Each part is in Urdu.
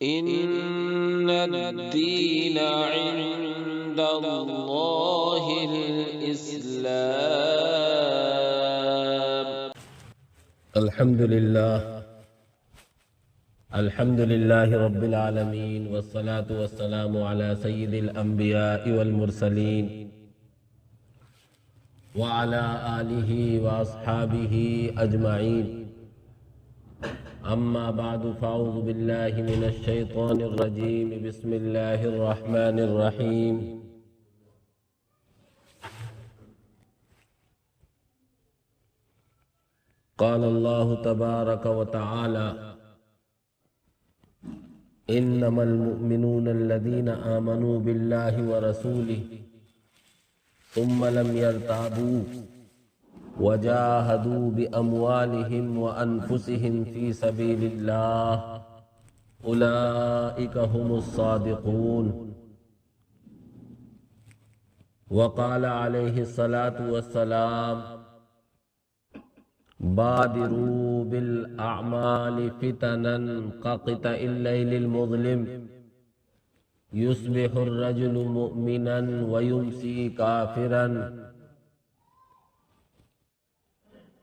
إن الدين عند الله الإسلام. الحمد لله رب العالمين، والصلاة والسلام على سيد الأنبياء والمرسلين وعلى آله وأصحابه أجمعين. أما بعد، فأعوذ بالله من الشيطان الرجيم. بسم الله الرحمن الرحيم. قال الله تبارك وتعالى: إنما المؤمنون الذين آمنوا بالله ورسوله ثم لم يرتابوا وجاهدوا بأموالهم وأنفسهم في سبيل الله أولئك هم الصادقون. وقال عليه الصلاة والسلام: بادروا بالأعمال فتنا كقطع الليل المظلم، يصبح الرجل مؤمنا ويمسي كافرا،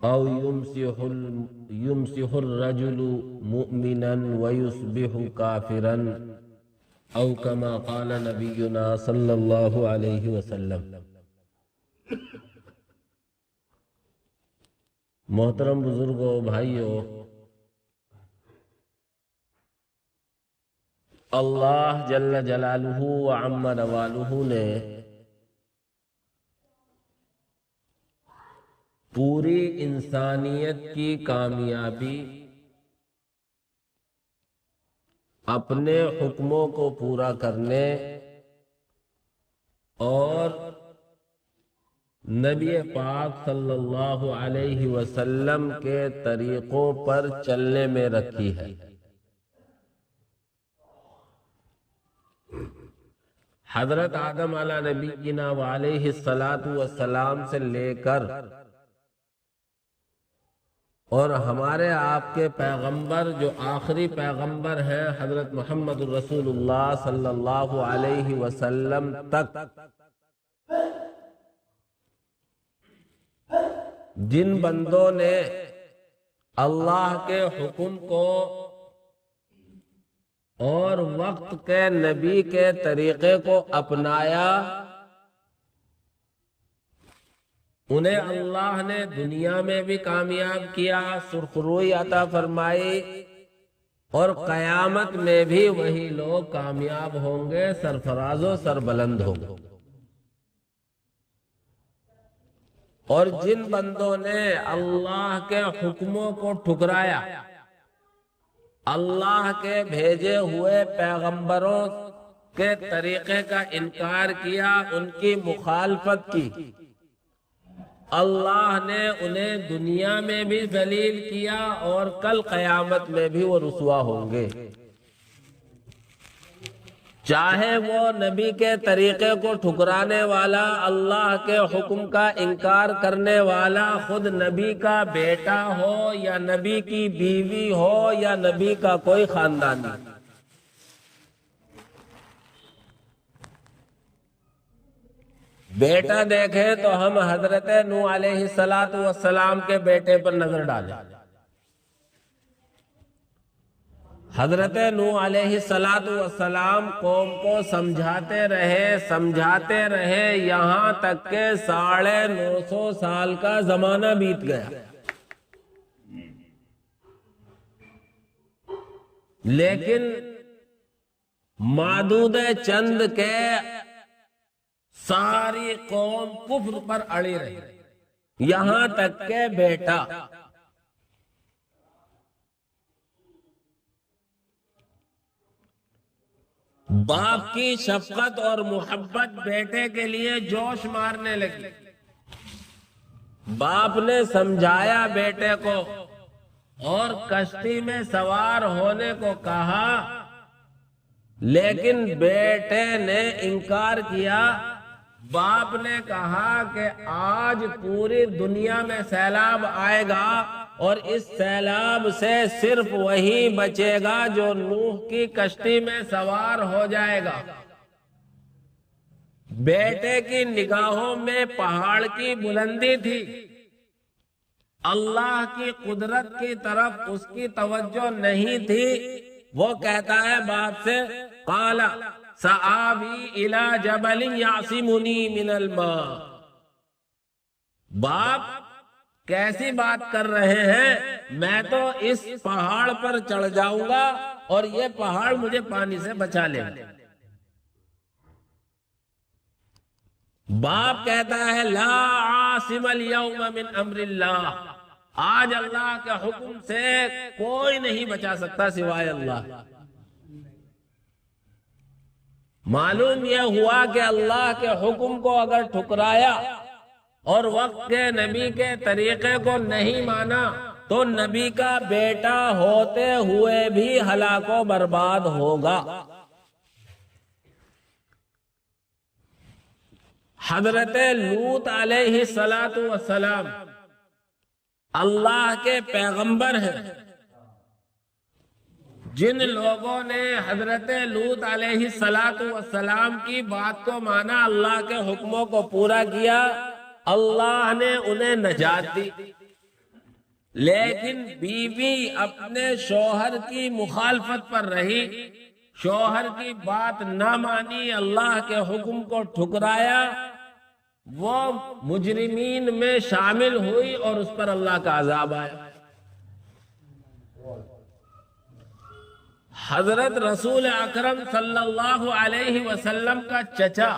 أو يمسح الرجل مؤمنا ويصبح كافرا، أو كما قال نبينا صلى الله عليه وسلم. محترم بزرگوں، بھائیوں، اللہ جل جلالہ و عم نوالہ نے پوری انسانیت کی کامیابی اپنے حکموں کو پورا کرنے اور نبی پاک صلی اللہ علیہ وسلم کے طریقوں پر چلنے میں رکھی ہے. حضرت آدم علیہ نبینا وعلیہ السلام سے لے کر اور ہمارے آپ کے پیغمبر جو آخری پیغمبر ہیں حضرت محمد رسول اللہ صلی اللہ علیہ وسلم تک جن بندوں نے اللہ کے حکم کو اور وقت کے نبی کے طریقے کو اپنایا، انہیں اللہ نے دنیا میں بھی کامیاب کیا، سرخروئی عطا فرمائی، اور قیامت میں بھی وہی لوگ کامیاب ہوں گے، سرفراز و سربلند ہوں گے. اور جن بندوں نے اللہ کے حکموں کو ٹھکرایا، اللہ کے بھیجے ہوئے پیغمبروں کے طریقے کا انکار کیا، ان کی مخالفت کی، اللہ نے انہیں دنیا میں بھی ذلیل کیا اور کل قیامت میں بھی وہ رسوا ہوں گے. چاہے وہ نبی کے طریقے کو ٹھکرانے والا، اللہ کے حکم کا انکار کرنے والا خود نبی کا بیٹا ہو یا نبی کی بیوی ہو یا نبی کا کوئی خاندانی. بیٹا دیکھیں تو ہم حضرت نوح علیہ السلام کے بیٹے پر نظر ڈالیں. حضرت نوح علیہ السلام قوم کو سمجھاتے رہے یہاں تک کہ 950 سال کا زمانہ بیت گیا، لیکن معدود چند کے ساری قوم کفر پر اڑی رہی، یہاں تک کہ بیٹا باپ کی شفقت اور محبت بیٹے کے لیے جوش مارنے لگی. باپ نے سمجھایا بیٹے کو اور کشتی میں سوار ہونے کو کہا، لیکن بیٹے نے انکار کیا. باپ نے کہا کہ آج پوری دنیا میں سیلاب آئے گا اور اس سیلاب سے صرف وہی بچے گا جو نوح کی کشتی میں سوار ہو جائے گا۔ بیٹے کی نگاہوں میں پہاڑ کی بلندی تھی، اللہ کی قدرت کی طرف اس کی توجہ نہیں تھی۔ وہ کہتا ہے باپ سے قال سآوی الی جبل یعصمنی من الماء۔ باپ کیسی بات کر رہے ہیں، میں تو اس پہاڑ پر چڑھ جاؤں گا اور یہ پہاڑ مجھے پانی سے بچا لے گا۔ باپ کہتا ہے لا عاصم اليوم من امر اللہ، آج اللہ کے حکم سے کوئی نہیں بچا سکتا سوائے اللہ۔ معلوم یہ ہوا کہ اللہ کے حکم کو اگر ٹھکرایا اور وقت کے نبی کے طریقے کو نہیں مانا تو نبی کا بیٹا ہوتے ہوئے بھی ہلاک و برباد ہوگا۔ حضرت لوط علیہ السلام اللہ کے پیغمبر ہیں۔ جن لوگوں نے حضرت لوط علیہ السلام کی بات کو مانا، اللہ کے حکموں کو پورا کیا، اللہ نے انہیں نجات دی۔ لیکن بیوی اپنے شوہر کی مخالفت پر رہی، شوہر کی بات نہ مانی، اللہ کے حکم کو ٹھکرایا، وہ مجرمین میں شامل ہوئی اور اس پر اللہ کا عذاب آیا۔ حضرت رسول اکرم صلی اللہ علیہ وسلم کا چچا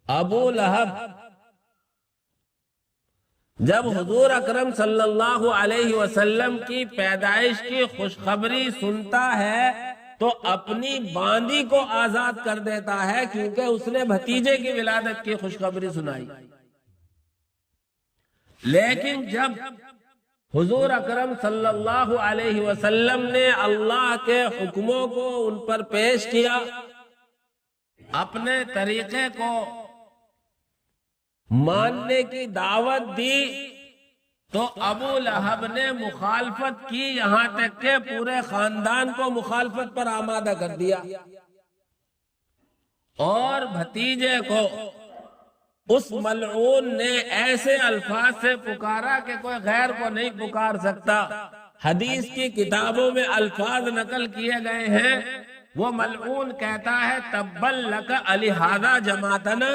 ابو لہب جب حضور اکرم صلی اللہ علیہ وسلم کی پیدائش کی خوشخبری سنتا ہے تو اپنی باندی کو آزاد کر دیتا ہے، کیونکہ اس نے بھتیجے کی ولادت کی خوشخبری سنائی۔ لیکن جب حضور اکرم صلی اللہ علیہ وسلم نے اللہ کے حکموں کو ان پر پیش کیا، اپنے طریقے کو ماننے کی دعوت دی، تو ابو لہب نے مخالفت کی، یہاں تک کہ پورے خاندان کو مخالفت پر آمادہ کر دیا، اور بھتیجے کو اس ملعون نے ایسے الفاظ سے پکارا کہ کوئی غیر کو نہیں پکار سکتا۔ حدیث کی کتابوں میں الفاظ نقل کیے گئے ہیں، وہ ملعون کہتا ہے تبّل لک الہذا جماعتنا،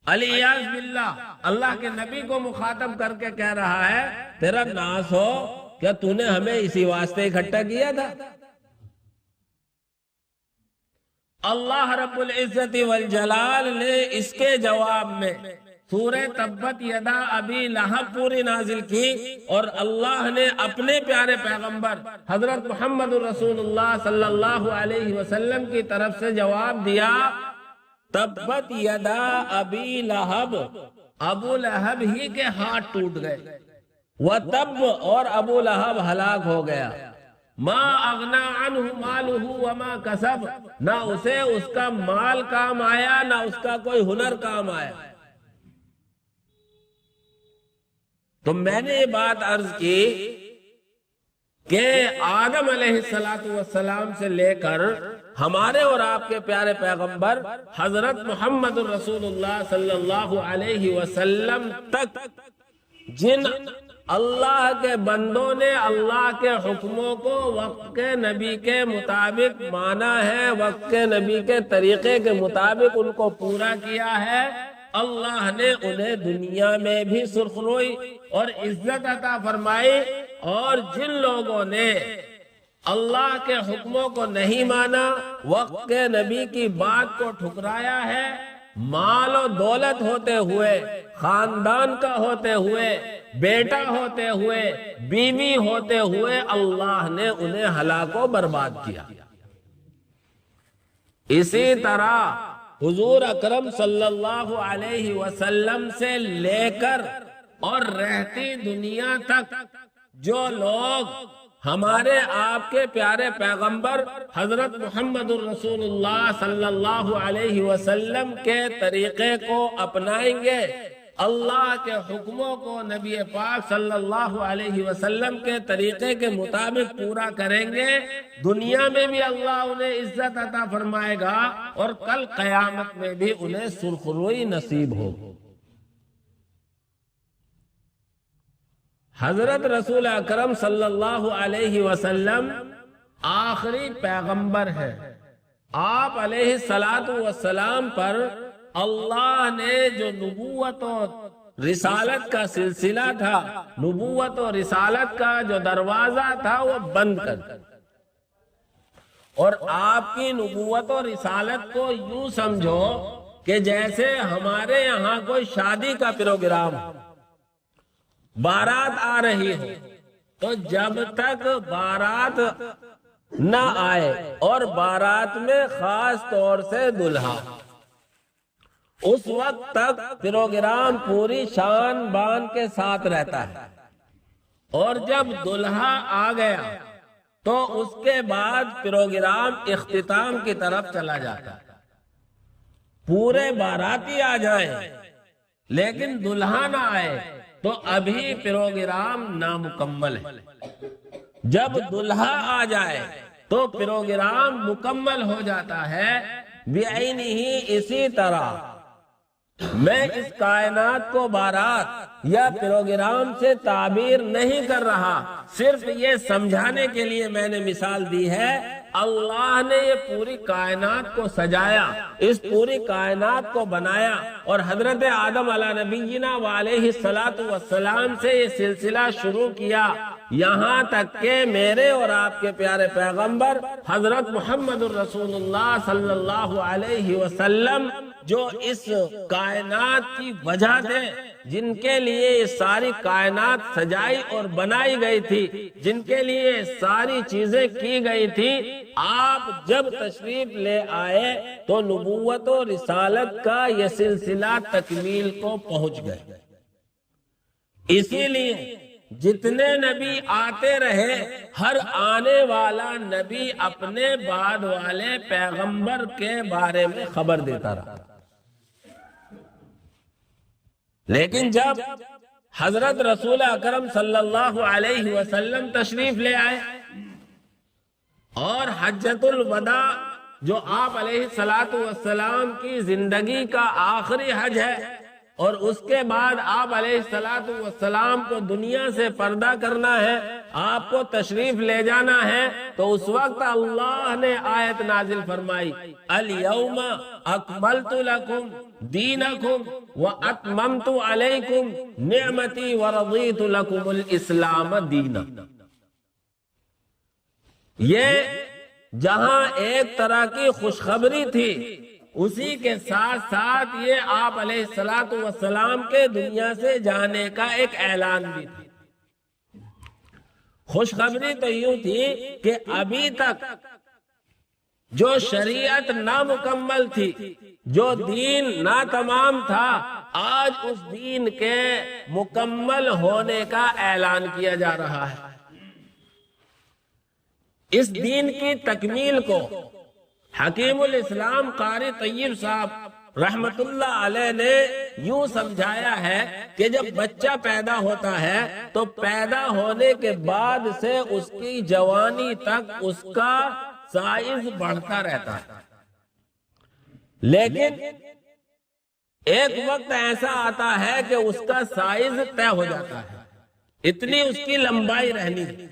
علیاذ باللہ، اللہ کے نبی کو مخاطب کر کے کہہ رہا ہے تیرا ناس ہو، کیا تو نے ہمیں اسی واسطے اکٹھا کیا تھا؟ اللہ رب العزت والجلال نے اس کے جواب میں سورہ تبت یدا ابی لہب پوری نازل کی، اور اللہ نے اپنے پیارے پیغمبر حضرت محمد رسول اللہ صلی اللہ علیہ وسلم کی طرف سے جواب دیا، تبت یدا ابی لہب، ابو لہب ہی کے ہاتھ ٹوٹ گئے، وتب، اور ابو لہب ہلاک ہو گیا، ما اغنا عنہ مالہ وما کسب، نہ اسے اس کا مال کام آیا، نہ اس کا کوئی ہنر کام آیا۔ تو میں نے یہ بات عرض کی کہ آدم علیہ السلام سے لے کر ہمارے اور آپ کے پیارے پیغمبر حضرت محمد رسول اللہ صلی اللہ علیہ وسلم تک جن اللہ کے بندوں نے اللہ کے حکموں کو وقت کے نبی کے مطابق مانا ہے، وقت کے نبی کے طریقے کے مطابق ان کو پورا کیا ہے، اللہ نے انہیں دنیا میں بھی سرخروئی اور عزت عطا فرمائی، اور جن لوگوں نے اللہ کے حکموں کو نہیں مانا، وقت کے نبی کی بات کو ٹھکرایا ہے، مال و دولت ہوتے ہوئے، خاندان کا ہوتے ہوئے، بیٹا ہوتے ہوئے، بیوی ہوتے ہوئے، اللہ نے انہیں ہلاک و برباد کیا۔ اسی طرح حضور اکرم صلی اللہ علیہ وسلم سے لے کر اور رہتی دنیا تک جو لوگ ہمارے آپ کے پیارے پیغمبر حضرت محمد الرسول اللہ صلی اللہ علیہ وسلم کے طریقے کو اپنائیں گے، اللہ کے حکموں کو نبی پاک صلی اللہ علیہ وسلم کے طریقے کے مطابق پورا کریں گے، دنیا میں بھی اللہ انہیں عزت عطا فرمائے گا اور کل قیامت میں بھی انہیں سرخروئی نصیب ہوگی۔ حضرت رسول اکرم صلی اللہ علیہ وسلم آخری پیغمبر ہے۔ آپ علیہ الصلاۃ والسلام پر اللہ نے جو نبوت و رسالت کا سلسلہ تھا، نبوت و رسالت کا جو دروازہ تھا، وہ بند کر دیا، اور آپ کی نبوت و رسالت کو یوں سمجھو کہ جیسے ہمارے یہاں کوئی شادی کا پروگرام، بارات آ رہی ہو، تو جب تک بارات نہ آئے اور بارات میں خاص طور سے دلہا، اس وقت تک پروگرام پوری شان بان کے ساتھ رہتا ہے، اور جب دلہا آ گیا تو اس کے بعد پروگرام اختتام کی طرف چلا جاتا ہے۔ پورے باراتی آ جائیں لیکن دلہا نہ آئے تو ابھی پروگرام نامکمل ہے، جب دلہا آ جائے تو پروگرام مکمل ہو جاتا ہے۔ بعینہ اسی طرح میں اس کائنات کو بارات یا پروگرام سے تعبیر نہیں کر رہا، صرف یہ سمجھانے کے لیے میں نے مثال دی ہے۔ اللہ نے یہ پوری کائنات کو سجایا، اس پوری کائنات کو بنایا، اور حضرت آدم علیہ نبینا وعلیہ الصلاۃ والسلام سے یہ سلسلہ شروع کیا، یہاں تک کہ میرے اور آپ کے پیارے پیغمبر حضرت محمد الرسول اللہ صلی اللہ علیہ وسلم جو اس کائنات کی وجہ تھے، جن کے لیے یہ ساری کائنات سجائی اور بنائی گئی تھی، جن کے لیے ساری چیزیں کی گئی تھی، آپ جب تشریف لے آئے تو نبوت و رسالت کا یہ سلسلہ تکمیل کو پہنچ گئے۔ اسی لیے جتنے نبی آتے رہے، ہر آنے والا نبی اپنے بعد والے پیغمبر کے بارے میں خبر دیتا رہا، لیکن جب حضرت رسول اکرم صلی اللہ علیہ وسلم تشریف لے آئے اور حجۃ الوداع جو آپ علیہ الصلاۃ والسلام کی زندگی کا آخری حج ہے، اور اس کے بعد آپ علیہ الصلاۃ والسلام کو دنیا سے پردہ کرنا ہے، آپ کو تشریف لے جانا ہے، تو اس وقت اللہ نے آیت نازل فرمائی، الیوم اکملت لکم دینکم واتممت علیکم نعمتی ورضیت لکم الاسلام دینا۔ یہ جہاں ایک طرح کی خوشخبری تھی، اسی کے ساتھ ساتھ یہ آپ علیہ الصلاۃ والسلام کے دنیا سے جانے کا ایک اعلان بھی تھا۔ خوشخبری تو یوں تھی کہ ابھی تک جو شریعت نامکمل تھی، جو دین ناتمام تھا، آج اس دین کے مکمل ہونے کا اعلان کیا جا رہا ہے۔ اس دین کی تکمیل کو حکیم الاسلام قاری طیب صاحب رحمت اللہ علیہ نے یوں سمجھایا ہے کہ جب بچہ پیدا ہوتا ہے تو پیدا ہونے کے بعد سے اس کی جوانی تک اس کا سائز بڑھتا رہتا ہے، لیکن ایک وقت ایسا آتا ہے کہ اس کا سائز طے ہو جاتا ہے، اتنی اس کی لمبائی رہنی ہے۔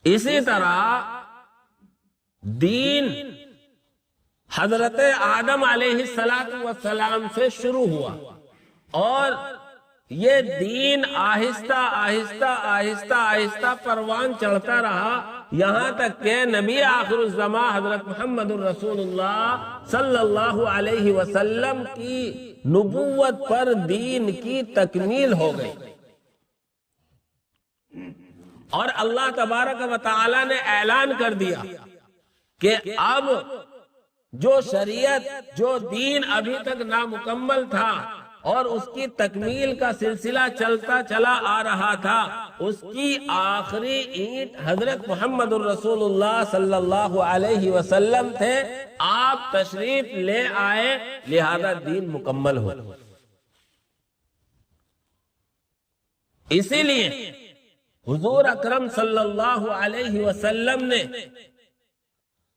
اسی طرح دین حضرت آدم علیہ السلام سے شروع ہوا، اور یہ دین آہستہ آہستہ آہستہ آہستہ پروان چڑھتا رہا، یہاں تک کہ نبی آخر الزمان حضرت محمد الرسول اللہ صلی اللہ علیہ وسلم کی نبوت پر دین کی تکمیل ہو گئی، اور اللہ تبارک و تعالی نے اعلان کر دیا کہ اب جو شریعت، جو دین ابھی تک نامکمل تھا اور اس کی تکمیل کا سلسلہ چلتا چلا آ رہا تھا، اس کی آخری اینٹ حضرت محمد الرسول اللہ صلی اللہ علیہ وسلم تھے۔ آپ تشریف لے آئے، لہذا دین مکمل ہو۔ اسی لیے حضور اکرم صلی اللہ علیہ وسلم نے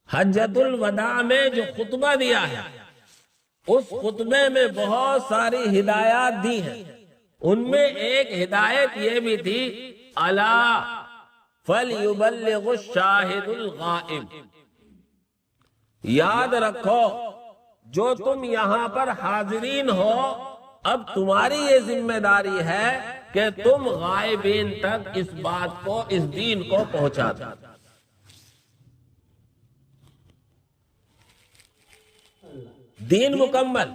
حجۃ الوداع میں جو خطبہ دیا ہے، اس خطبے میں بہت ساری ہدایات دی ہیں۔ ان میں ایک ہدایت یہ بھی تھی، الا فلیبلغ الشاہد الغائب، یاد رکھو جو تم یہاں پر حاضرین ہو، اب تمہاری یہ ذمہ داری ہے کہ تم غائبین تک اس بات کو، اس دین کو پہنچا دو۔ دین مکمل،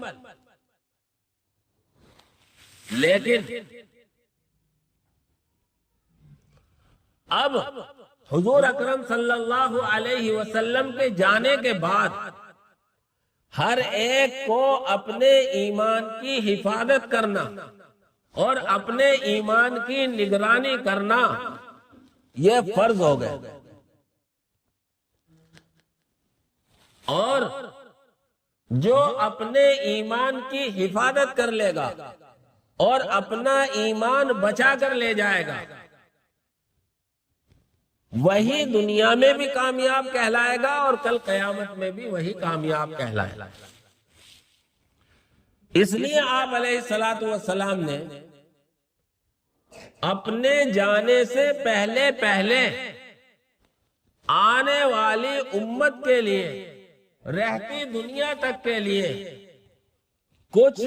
لیکن اب حضور اکرم صلی اللہ علیہ وسلم کے جانے کے بعد ہر ایک کو اپنے ایمان کی حفاظت کرنا اور اپنے ایمان کی نگرانی کرنا یہ فرض ہو گئے، اور جو اپنے ایمان کی حفاظت کر لے گا اور اپنا ایمان بچا کر لے جائے گا، وہی دنیا میں بھی کامیاب کہلائے گا اور کل قیامت میں بھی وہی کامیاب کہلائے گا۔ اس لیے آپ علیہ الصلوۃ والسلام نے اپنے جانے سے پہلے پہلے آنے والی امت کے لیے، رہتی دنیا تک کے لیے کچھ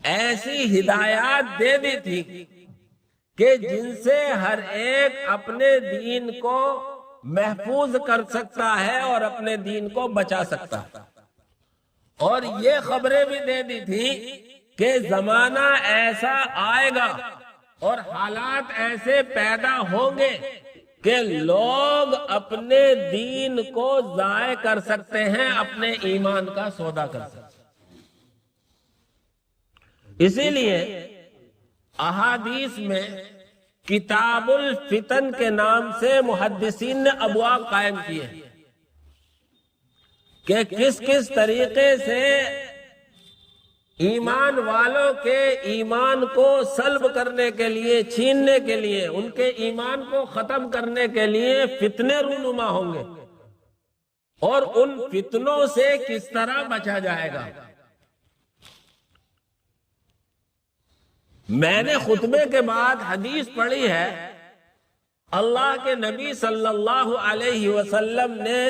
ایسی ہدایات دے دی تھی کہ جن سے ہر ایک اپنے دین کو محفوظ کر سکتا ہے اور اپنے دین کو بچا سکتا ہے، اور یہ خبریں بھی دے دی تھی کہ زمانہ ایسا آئے گا اور حالات ایسے پیدا ہوں گے کہ لوگ اپنے دین کو ضائع کر سکتے ہیں، اپنے ایمان کا سودا کر سکتے ہیں۔ اسی لیے احادیث میں کتاب الفتن کے نام سے محدثین نے ابواب قائم کیے کہ کس کس طریقے سے ایمان والوں کے ایمان کو سلب کرنے کے لیے، چھیننے کے لیے، ان کے ایمان کو ختم کرنے کے لیے فتنے رونما ہوں گے، اور ان فتنوں سے کس طرح بچا جائے گا۔ میں نے خطبے کے بعد حدیث پڑھی ہے، اللہ کے نبی صلی اللہ علیہ وسلم نے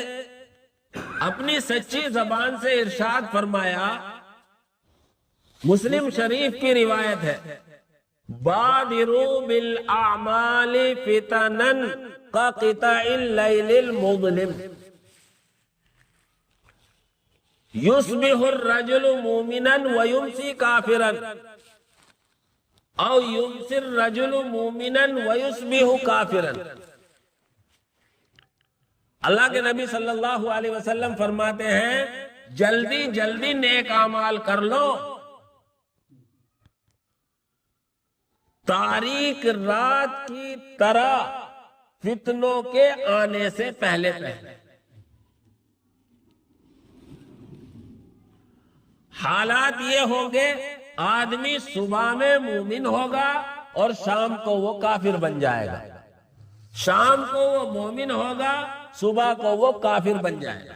اپنی سچی زبان سے ارشاد فرمایا، مسلم شریف کی روایت ہے، بادروا بالاعمال فتنا كقطع الليل المظلم يصبح الرجل مؤمنا ويمسي كافرا او يمسي الرجل مؤمنا ويصبح كافرا۔ اللہ کے نبی صلی اللہ علیہ وسلم فرماتے ہیں، جلدی جلدی نیک اعمال کر لو، تاریک رات کی طرح فتنوں کے آنے سے پہلے پہلے۔ حالات یہ ہوں گے، آدمی صبح میں مومن ہوگا اور شام کو وہ کافر بن جائے گا، شام کو وہ مومن ہوگا، صبح کو وہ کافر بن جائے گا۔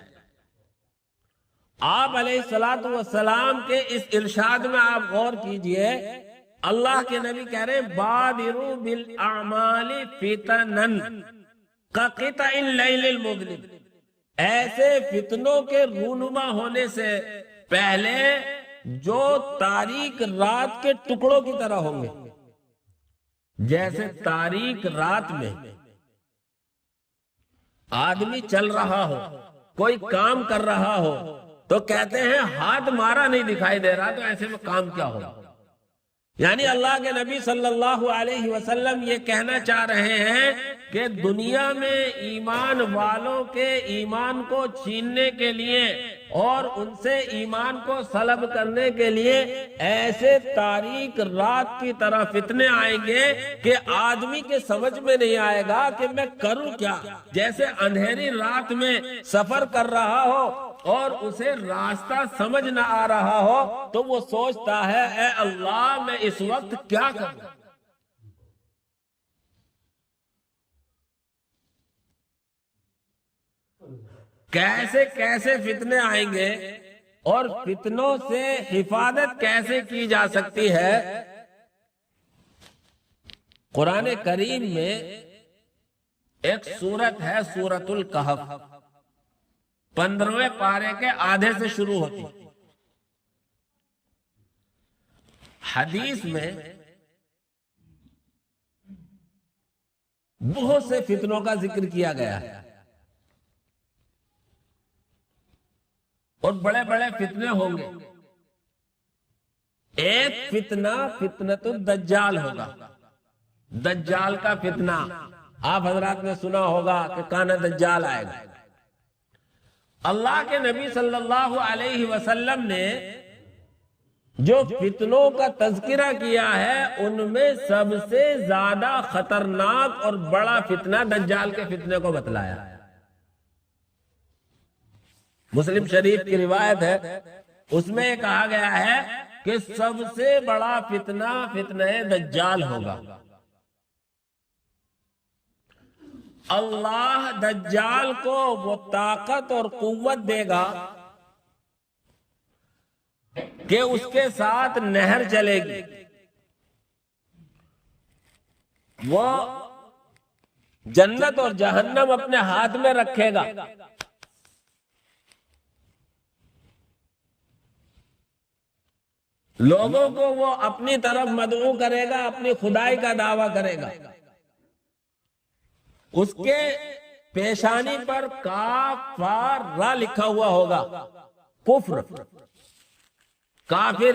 آپ علیہ الصلوۃ والسلام کے اس ارشاد میں آپ غور کیجئے، اللہ کے نبی کہہ رہے ہیں، بادروا بالاعمال فتنا كقطع الليل المظلم، ایسے فتنوں کے رونما ہونے سے پہلے جو تاریک رات کے ٹکڑوں کی طرح ہوں گے۔ جیسے تاریک رات میں آدمی چل رہا ہو، کوئی کام کر رہا ہو، تو کہتے ہیں ہاتھ مارا نہیں دکھائی دے رہا، تو ایسے میں کام کیا ہوگا؟ یعنی اللہ کے نبی صلی اللہ علیہ وسلم یہ کہنا چاہ رہے ہیں کہ دنیا میں ایمان والوں کے ایمان کو چھیننے کے لیے اور ان سے ایمان کو سلب کرنے کے لیے ایسے تاریک رات کی طرح فتنے آئیں گے کہ آدمی کے سمجھ میں نہیں آئے گا کہ میں کروں کیا۔ جیسے اندھیری رات میں سفر کر رہا ہو اور اسے راستہ سمجھ نہ آ رہا ہو تو وہ سوچتا ہے، اے اللہ میں اس وقت کیا کروں۔ کیسے کیسے فتنے آئیں گے اور فتنوں سے حفاظت کیسے کی جا سکتی ہے۔ قرآن کریم میں ایک سورت ہے سورۃ الکہف، 15ویں پارے کے آدھے سے شروع ہوتی۔ حدیث میں بہت سے فتنوں کا ذکر کیا گیا ہے، اور بڑے بڑے فتنے ہوں گے۔ ایک فتنہ فتنۃ الدجال ہوگا، دجال کا فتنہ۔ آپ حضرات نے سنا ہوگا کہ کانا دجال آئے گا۔ اللہ کے نبی صلی اللہ علیہ وسلم نے جو فتنوں کا تذکرہ کیا ہے، ان میں سب سے زیادہ خطرناک اور بڑا فتنہ دجال کے فتنے کو بتلایا۔ مسلم شریف کی روایت ہے، اس میں یہ کہا گیا ہے کہ سب سے بڑا فتنہ فتنہ دجال ہوگا۔ اللہ دجال کو وہ طاقت اور قوت دے گا کہ اس کے ساتھ نہر چلے گی، وہ جنت اور جہنم اپنے ہاتھ میں رکھے گا، لوگوں کو وہ اپنی طرف مدعو کرے گا، اپنی خدائی کا دعویٰ کرے گا۔ اس کے پیشانی پر کاف فا را لکھا ہوا ہوگا، کفر، کافر۔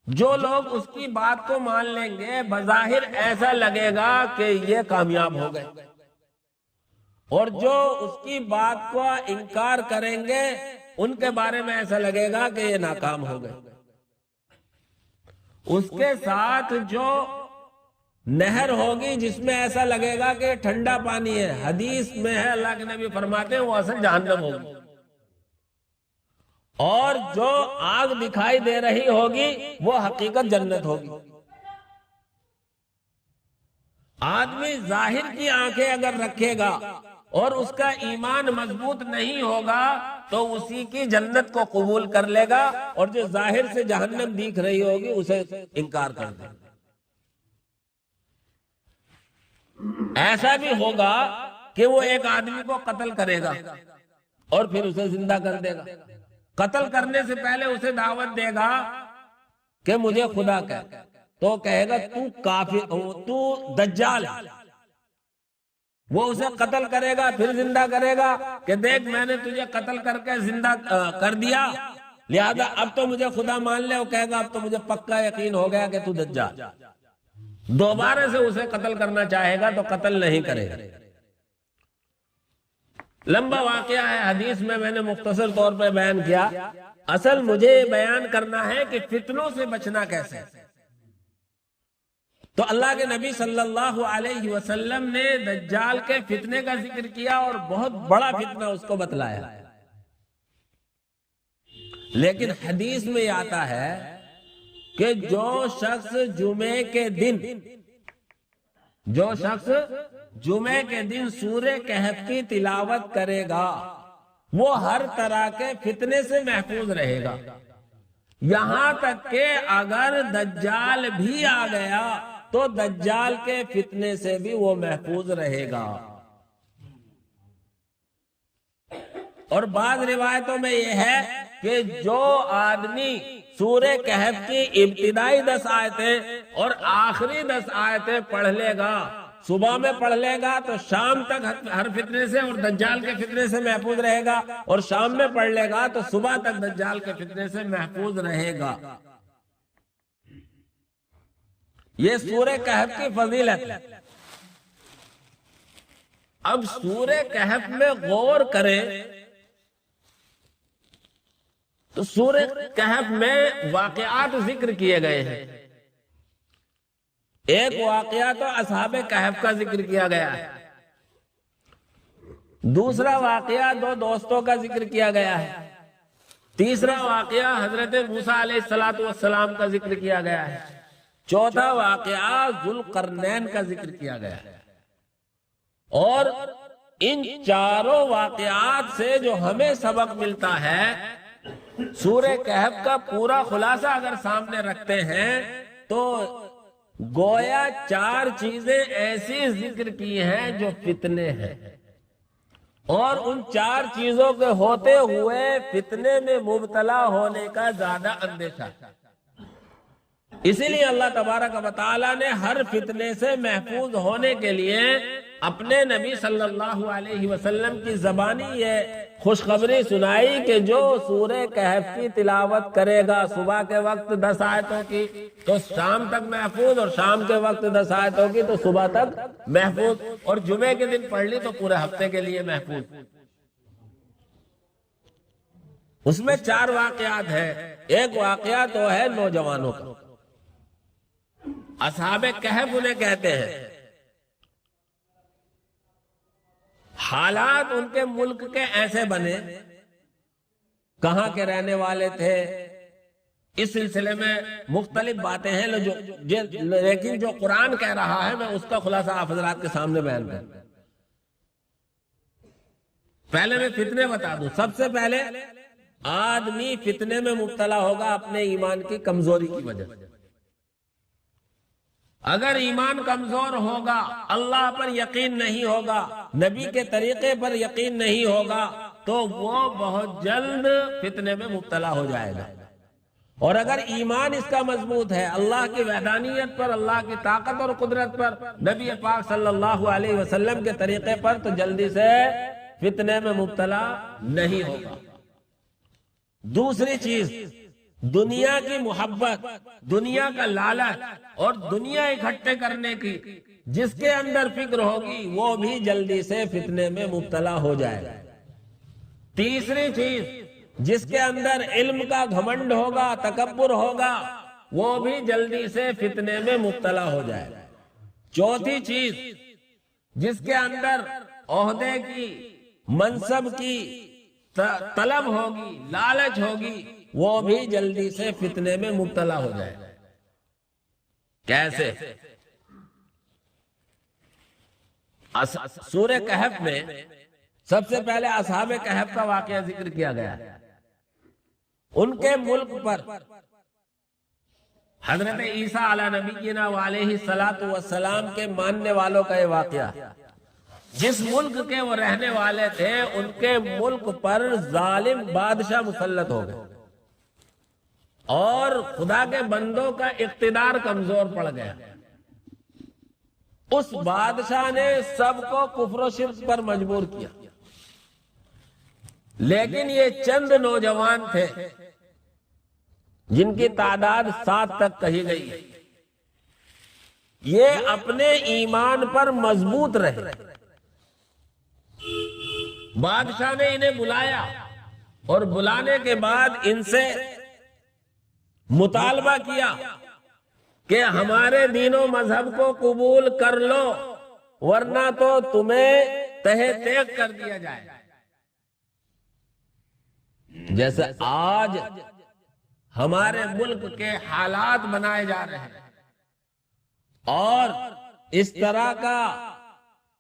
جو لوگ اس کی بات کو مان لیں گے، بظاہر ایسا لگے گا کہ یہ کامیاب ہو گئے، اور جو اس کی بات کو انکار کریں گے ان کے بارے میں ایسا لگے گا کہ یہ ناکام ہو گئے۔ اس کے ساتھ جو نہر ہوگی جس میں ایسا لگے گا کہ ٹھنڈا پانی ہے، حدیث میں ہے، اللہ کے نبی فرماتے ہیں وہ اصل جہنم ہوگی۔ اور جو آگ دکھائی دے رہی ہوگی وہ حقیقت جنت ہوگی۔ آدمی ظاہر کی آنکھیں اگر رکھے گا اور اس کا ایمان مضبوط نہیں ہوگا تو اسی کی جنت کو قبول کر لے گا، اور جو ظاہر سے جہنم دیکھ رہی ہوگی اسے انکار کر دے گا۔ ایسا بھی ہوگا کہ وہ ایک آدمی کو قتل کرے گا اور پھر اسے زندہ کر دے گا۔ قتل کرنے سے پہلے اسے دعوت دے گا کہ مجھے خدا کہہ، تو کہے گا تو کافر، تو دجال ہے۔ وہ اسے قتل کرے گا، پھر زندہ کرے گا کہ دیکھ میں نے تجھے قتل کر کے زندہ کر دیا، لہذا اب تو مجھے خدا مان لے۔ وہ کہے گا اب تو مجھے پکا یقین ہو گیا کہ تو دجال۔ دوبارہ سے اسے قتل کرنا چاہے گا تو قتل نہیں کرے گا۔ لمبا واقعہ ہے، حدیث میں نے مختصر طور پہ بیان کیا۔ اصل مجھے بیان کرنا ہے کہ فتنوں سے بچنا کیسے۔ تو اللہ کے نبی صلی اللہ علیہ وسلم نے دجال کے فتنے کا ذکر کیا اور بہت بڑا فتنہ اس کو بتلایا۔ لیکن حدیث میں یہ آتا ہے کہ جو شخص جمعے کے دن سورہ کہف کی تلاوت کرے گا وہ ہر طرح کے فتنے سے محفوظ رہے گا، یہاں تک کہ اگر دجال بھی آ گیا تو دجال کے فتنے سے بھی وہ محفوظ رہے گا۔ اور بعض روایتوں میں یہ ہے کہ جو آدمی سورہ کہف کی ابتدائی 10 آیتیں اور آخری 10 آیتیں پڑھ لے گا، صبح میں پڑھ لے گا تو شام تک ہر فتنے سے اور دجال کے فتنے سے محفوظ رہے گا، اور شام میں پڑھ لے گا تو صبح تک دجال کے فتنے سے محفوظ رہے گا۔ یہ سورہ کہف کی فضیلت ہے۔ اب سورہ کہف میں غور کریں تو سورہ کہف میں واقعات ذکر کیے گئے ہیں۔ ایک واقعہ تو اصحاب کہف کا ذکر کیا گیا ہے، دوسرا واقعہ 2 دوستوں کا ذکر کیا گیا ہے، تیسرا واقعہ حضرت موسیٰ علیہ السلام کا ذکر کیا گیا ہے، چوتھا واقعہ ذوالقرنین کا ذکر کیا گیا ہے۔ اور ان چاروں واقعات سے جو ہمیں سبق ملتا ہے، سورہ کہف کا پورا خلاصہ اگر سامنے رکھتے ہیں تو گویا چار چیزیں ایسی ذکر کی ہیں جو فتنے ہیں، اور ان چار چیزوں کے ہوتے ہوئے فتنے میں مبتلا ہونے کا زیادہ اندیشہ۔ اسی لیے اللہ تبارک و تعالیٰ نے ہر فتنے سے محفوظ ہونے کے لیے اپنے نبی صلی اللہ علیہ وسلم کی زبانی یہ خوشخبری سنائی کہ جو سورہ کہف کی تلاوت کرے گا صبح کے وقت 10 آیتوں کی تو شام تک محفوظ، اور شام کے وقت 10 آیتوں کی تو صبح تک محفوظ، اور جمعے کے دن پڑھ لی تو پورے ہفتے کے لیے محفوظ۔ اس میں چار واقعات ہیں۔ ایک واقعہ تو ہے نوجوانوں کا، اصحاب کہف انہیں کہتے ہیں۔ حالات ان کے ملک کے ایسے بنے، کہاں کے رہنے والے تھے، اس سلسلے میں مختلف باتیں ہیں، لیکن جو قرآن کہہ رہا ہے میں اس کا خلاصہ آپ حضرات کے سامنے بیان کرتا ہوں۔ پہلے میں فتنے بتا دوں۔ سب سے پہلے آدمی فتنے میں مبتلا ہوگا اپنے ایمان کی کمزوری کی وجہ سے۔ اگر ایمان کمزور ہوگا، اللہ پر یقین نہیں ہوگا، نبی کے طریقے پر یقین نہیں ہوگا، تو وہ بہت جلد فتنے میں مبتلا ہو جائے گا۔ اور اگر ایمان اس کا مضبوط ہے اللہ کی وحدانیت پر، اللہ کی طاقت اور قدرت پر، نبی پاک صلی اللہ علیہ وسلم کے طریقے پر، تو جلدی سے فتنے میں مبتلا نہیں ہوگا۔ دوسری چیز، دنیا کی محبت، دنیا کا لالچ اور دنیا اکٹھے کرنے کی جس کے اندر فکر ہوگی وہ بھی جلدی سے فتنے میں مبتلا ہو جائے گا۔ تیسری چیز، جس کے اندر علم کا گھمنڈ ہوگا، تکبر ہوگا، وہ بھی جلدی سے فتنے میں مبتلا ہو جائے گا۔ چوتھی چیز، جس کے اندر عہدے کی، منصب کی طلب ہوگی، لالچ ہوگی، وہ بھی جلدی سے فتنے میں مبتلا ہو جائے گا۔ کیسے؟ سورہ کہف میں سب سے پہلے اصحاب کہف کا واقعہ ذکر کیا گیا ہے۔ ان کے ملک پر حضرت عیسیٰ علیہ نبینا وعلیہ السلام کے ماننے والوں کا یہ واقعہ، جس ملک کے وہ رہنے والے تھے ان کے ملک پر ظالم بادشاہ مسلط ہو گئے، اور خدا کے بندوں کا اقتدار کمزور پڑ گیا۔ اس بادشاہ نے سب کو کفر و شرک پر مجبور کیا، لیکن یہ چند نوجوان تھے جن کی تعداد 7 تک کہی گئی ہے، یہ اپنے ایمان پر مضبوط رہے۔ بادشاہ نے انہیں بلایا، اور بلانے کے بعد ان سے مطالبہ کیا کہ ہمارے دین و مذہب کو قبول کر لو، ورنہ تو تمہیں تہہ تیغ کر دیا جائے۔ جیسے آج ہمارے ملک کے حالات بنائے جا رہے ہیں، اور اس طرح کا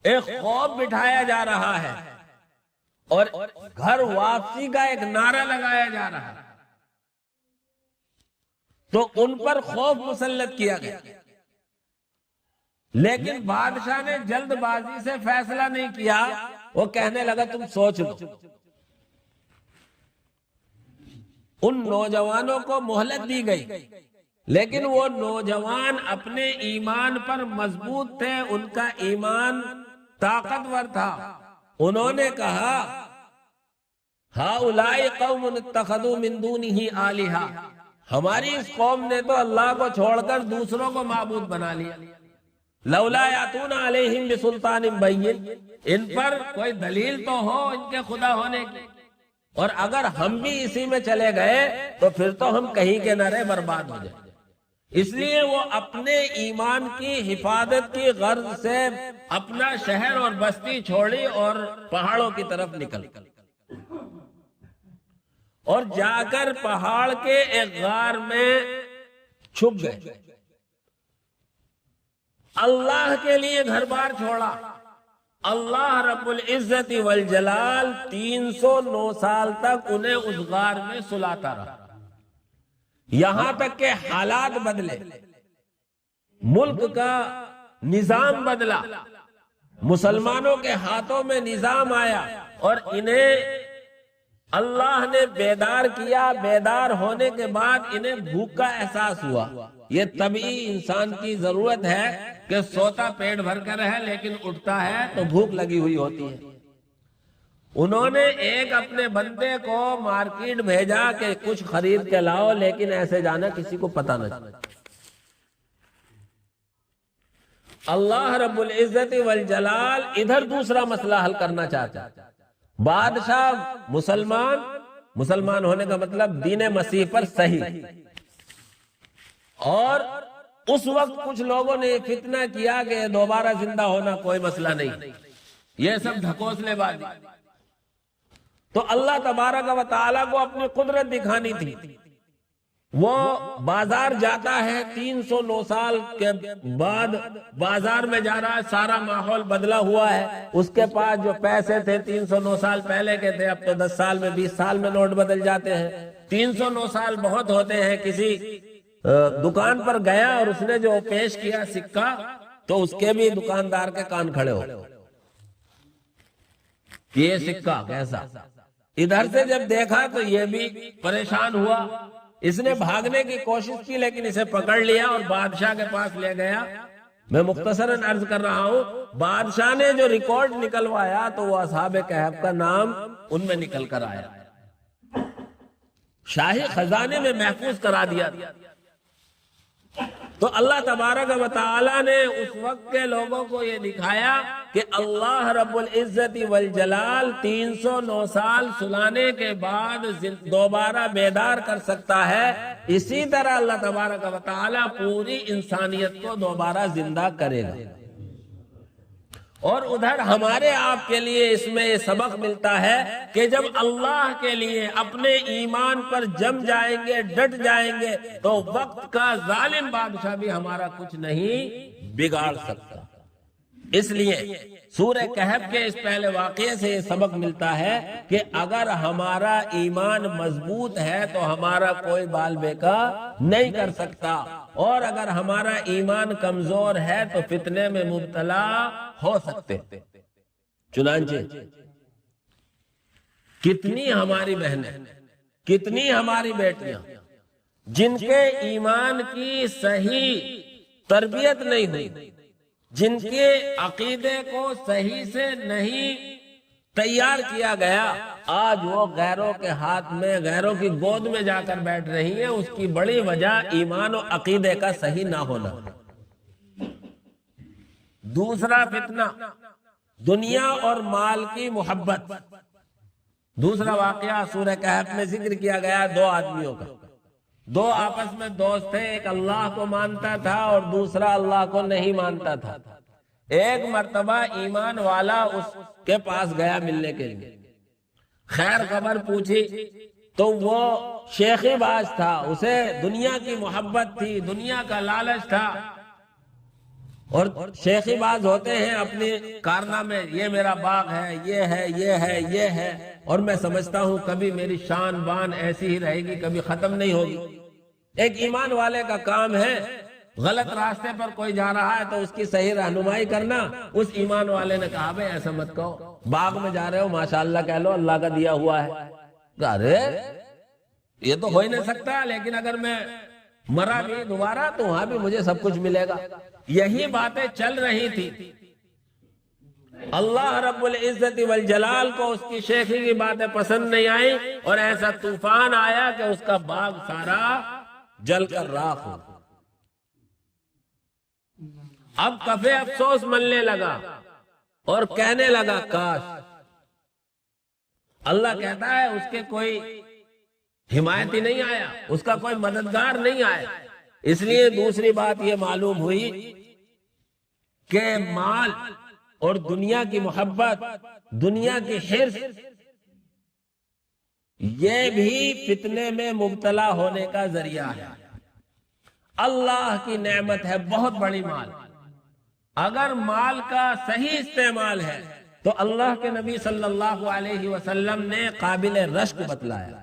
ایک خوف بٹھایا جا رہا ہے، اور گھر واپسی کا ایک نعرہ لگایا جا رہا ہے، تو ان پر خوف مسلط کیا گیا۔ لیکن بادشاہ نے جلد بازی سے فیصلہ نہیں کیا، وہ کہنے لگا تم سوچ لو۔ ان نوجوانوں کو مہلت دی گئی، لیکن وہ نوجوان اپنے ایمان پر مضبوط تھے، ان کا ایمان طاقتور تھا۔ انہوں نے کہا ہؤلاء قوم اتخذوا من دونہ آلہہ، ہماری اس قوم نے تو اللہ کو چھوڑ کر دوسروں کو معبود بنا لیا۔ لولا یاتون علیہم بسلطان بین، ان پر کوئی دلیل تو ہو ان کے خدا ہونے کی، اور اگر ہم بھی اسی میں چلے گئے تو پھر تو ہم کہیں کے نہ رہے، برباد ہو جائیں۔ اس لیے وہ اپنے ایمان کی حفاظت کی غرض سے اپنا شہر اور بستی چھوڑی اور پہاڑوں کی طرف نکل، اور جا کر پہاڑ کے ایک غار میں چھپ گئے۔ اللہ کے لیے گھر بار چھوڑا، اللہ رب العزت والجلال 309 سال تک انہیں اس غار میں سلاتا رہا، یہاں تک کہ حالات بدلے، ملک کا نظام بدلا، مسلمانوں کے ہاتھوں میں نظام آیا اور انہیں اللہ نے بیدار کیا۔ بیدار ہونے کے بعد انہیں بھوک کا احساس ہوا۔ یہ طبعی انسان کی ضرورت ہے کہ سوتا پیٹ بھر کر رہے، لیکن اٹھتا ہے تو بھوک لگی ہوئی ہوتی ہے۔ انہوں نے ایک اپنے بندے کو مارکیٹ بھیجا کہ کچھ خرید کے لاؤ، لیکن ایسے جانا کسی کو پتہ نہ چلے۔ اللہ رب العزت والجلال ادھر دوسرا مسئلہ حل کرنا چاہتا ہے۔ بادشاہ مسلمان ہونے کا مطلب دین مسیح پر صحیح، اور اس وقت کچھ لوگوں نے فتنہ کیا کہ دوبارہ زندہ ہونا کوئی مسئلہ نہیں، یہ سب ڈھکوسلے بازی۔ تو اللہ تبارک و تعالیٰ کو اپنی قدرت دکھانی تھی۔ وہ بازار جاتا ہے، 309 سال کے بعد بازار میں جا رہا ہے، سارا ماحول بدلا ہوا ہے۔ اس کے پاس جو پیسے تھے 309 سال پہلے کے تھے، اب تو 10 سال میں 20 سال میں نوٹ بدل جاتے ہیں۔ 309 سال بہت ہوتے ہیں۔ کسی دکان پر گیا اور اس نے جو پیش کیا سکہ، تو اس کے بھی دکاندار کے کان کھڑے ہو، یہ سکہ کیسا؟ ادھر سے جب دیکھا تو یہ بھی پریشان ہوا، اس نے بھاگنے کی کوشش کی لیکن اسے پکڑ لیا اور بادشاہ کے پاس لے گیا۔ میں مختصراً عرض کر رہا ہوں، بادشاہ نے جو ریکارڈ نکلوایا تو وہ اصحاب کہف کا نام ان میں نکل کر آیا، شاہی خزانے میں محفوظ کرا دیا۔ تو اللہ تبارک و تعالی نے اس وقت کے لوگوں کو یہ دکھایا کہ اللہ رب العزت والجلال 309 سال سلانے کے بعد دوبارہ بیدار کر سکتا ہے۔ اسی طرح اللہ تبارک و تعالی پوری انسانیت کو دوبارہ زندہ کرے گا۔ اور ادھر ہمارے آپ کے لیے اس میں یہ سبق ملتا ہے کہ جب اللہ کے لیے اپنے ایمان پر جم جائیں گے، ڈٹ جائیں گے، تو وقت کا ظالم بادشاہ بھی ہمارا کچھ نہیں بگاڑ سکتا۔ اس لیے سورہ کہف کے اس پہلے واقعے سے یہ سبق ملتا ہے کہ اگر ہمارا ایمان مضبوط ہے تو ہمارا کوئی بال بیکا نہیں کر سکتا، اور اگر ہمارا ایمان کمزور ہے تو فتنے میں مبتلا ہو سکتے۔ چنانچہ کتنی ہماری بہنیں، کتنی ہماری بیٹیاں جن کے ایمان کی صحیح تربیت نہیں ہوئی، جن کے عقیدے کو صحیح سے نہیں تیار کیا گیا، آج وہ غیروں کے ہاتھ میں، غیروں کی گود میں جا کر بیٹھ رہی ہیں۔ اس کی بڑی وجہ ایمان و عقیدے کا صحیح نہ ہونا۔ دوسرا فتنہ، دنیا اور مال کی محبت۔ دوسرا واقعہ سورہ کہف میں ذکر کیا گیا، دو آدمیوں کا، دو آپس میں دوست تھے، ایک اللہ کو مانتا تھا اور دوسرا اللہ کو نہیں مانتا تھا۔ ایک مرتبہ ایمان والا اس کے پاس گیا ملنے کے لیے، خیر خبر پوچھی تو وہ شیخی باز تھا، اسے دنیا کی محبت تھی، دنیا کا لالچ تھا، اور شیخی باز ہوتے ہیں اپنے کارنامے، یہ میرا باغ ہے، یہ ہے، یہ ہے، یہ ہے، اور میں سمجھتا ہوں کبھی میری شان بان ایسی ہی رہے گی، کبھی ختم نہیں ہوگی۔ ایک ایمان والے کا کام ہے غلط راستے پر کوئی جا رہا ہے تو اس کی صحیح رہنمائی کرنا۔ اس ایمان والے نے کہا بھئی ایسا مت کہو، باغ میں جا رہے ہو ماشاءاللہ کہہ لو، اللہ کا دیا ہوا ہے۔ ارے یہ تو ہو ہی نہیں سکتا، لیکن اگر میں مرا بھی دوبارہ تو وہاں بھی مجھے سب کچھ ملے گا۔ یہی باتیں چل رہی تھی۔ اللہ رب العزت والجلال کو اس کی شیخی کی باتیں پسند نہیں آئیں، اور ایسا طوفان آیا کہ اس کا باغ سارا جل کر راکھ ہو۔ اب کفے افسوس ملنے لگا اور کہنے لگا کاش۔ اللہ کہتا ہے اس کے کوئی حمایتی نہیں آیا، اس کا کوئی مددگار نہیں آیا۔ اس لیے دوسری بات یہ معلوم ہوئی کہ مال اور دنیا کی محبت، دنیا کی حرص، یہ بھی فتنے میں مبتلا ہونے کا ذریعہ ہے۔ اللہ کی نعمت ہے بہت بڑی مال، اگر مال کا صحیح استعمال ہے تو اللہ کے نبی صلی اللہ علیہ وسلم نے قابل رشک بتلایا۔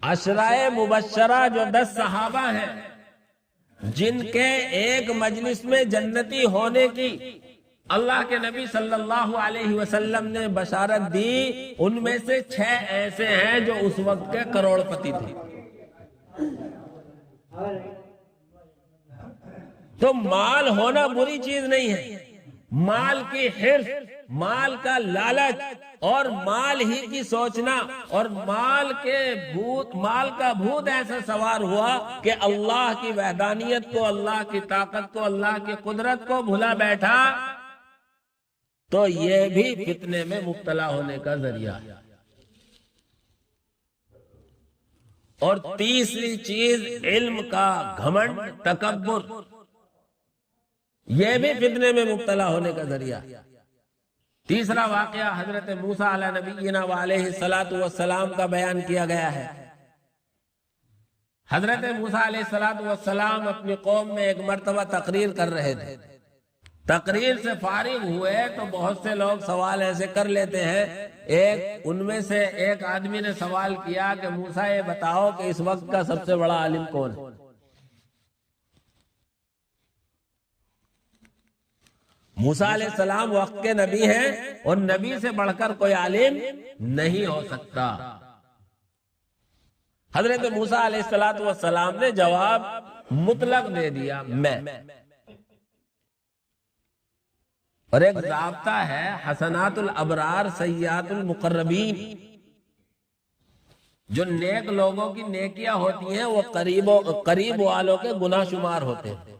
عشرائے مبشرہ جو 10 صحابہ ہیں جن کے ایک مجلس میں جنتی ہونے کی اللہ کے نبی صلی اللہ علیہ وسلم نے بشارت دی، ان میں سے 6 ایسے ہیں جو اس وقت کے کروڑ پتی تھے۔ تو مال ہونا بری چیز نہیں ہے، مال کی حرص، مال کا لالچ اور مال ہی کی سوچنا اور مال کا بھوت ایسا سوار ہوا کہ اللہ کی وحدانیت کو، اللہ کی طاقت کو، اللہ کی قدرت کو بھلا بیٹھا، تو یہ بھی فتنے میں مبتلا ہونے کا ذریعہ ہے۔ اور تیسری چیز علم کا گھمنڈ، تکبر، یہ بھی فتنے میں مبتلا ہونے کا ذریعہ۔ تیسرا واقعہ حضرت موسیٰ علیہ نبینا وعلیہ الصلاۃ والسلام کا بیان کیا گیا ہے۔ حضرت موسیٰ علیہ الصلاۃ والسلام اپنی قوم میں ایک مرتبہ تقریر کر رہے تھے۔ تقریر سے فارغ ہوئے تو بہت سے لوگ سوال ایسے کر لیتے ہیں۔ ان میں سے ایک آدمی نے سوال کیا کہ موسیٰ یہ بتاؤ کہ اس وقت کا سب سے بڑا عالم کون ہے؟ موسیٰ علیہ السلام وقت کے نبی ہیں اور نبی سے بڑھ کر کوئی عالم نہیں ہو سکتا۔ حضرت موسیٰ علیہ السلام نے جواب مطلق دے دیا، میں۔ اور ایک ضابطہ ہے، حسنات الابرار سیئات المقربین، جو نیک لوگوں کی نیکیاں ہوتی ہیں وہ قریب والوں کے گناہ شمار ہوتے ہیں۔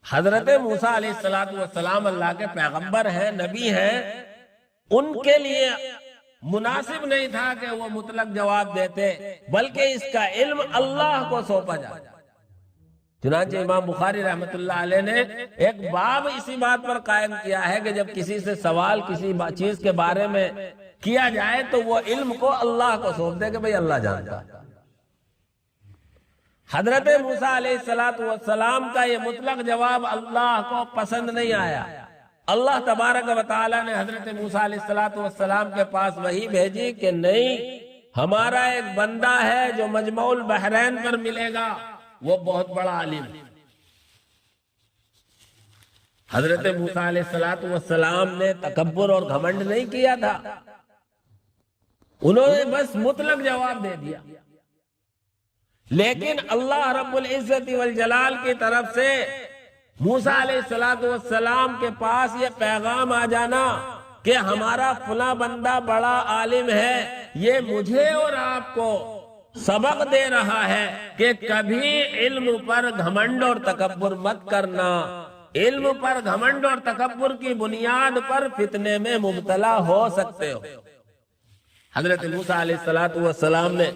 حضرت موسیٰ علیہ السلام اللہ کے پیغمبر ہیں، نبی ہیں، ان کے لیے مناسب نہیں تھا کہ وہ مطلق جواب دیتے، بلکہ اس کا علم اللہ کو سونپا جائے۔ چنانچہ امام بخاری رحمۃ اللہ علیہ نے ایک باب اسی بات پر قائم کیا ہے کہ جب کسی سے سوال کسی چیز کے بارے میں کیا جائے تو وہ علم کو اللہ کو سونپ دے کہ بھئی اللہ جانتا ہے۔ حضرت موسیٰ علیہ السلام کا یہ مطلق جواب اللہ کو پسند نہیں آیا۔ اللہ تبارک و تعالی نے حضرت موسیٰ علیہ السلام کے پاس وحی بھیجی کہ نہیں، ہمارا ایک بندہ ہے جو مجمع البحرین پر ملے گا، وہ بہت بڑا عالم ہے۔ حضرت موسیٰ علیہ السلام نے تکبر اور گھمنڈ نہیں کیا تھا، انہوں نے بس مطلق جواب دے دیا۔ لیکن اللہ رب العزت والجلال کی طرف سے موسیٰ علیہ السلام کے پاس یہ پیغام آ جانا کہ ہمارا فلاں بندہ بڑا عالم ہے، یہ مجھے اور آپ کو سبق دے رہا ہے کہ کبھی علم پر گھمنڈ اور تکبر مت کرنا۔ علم پر گھمنڈ اور تکبر کی بنیاد پر فتنے میں مبتلا ہو سکتے ہو۔ حضرت موسیٰ علیہ السلام نے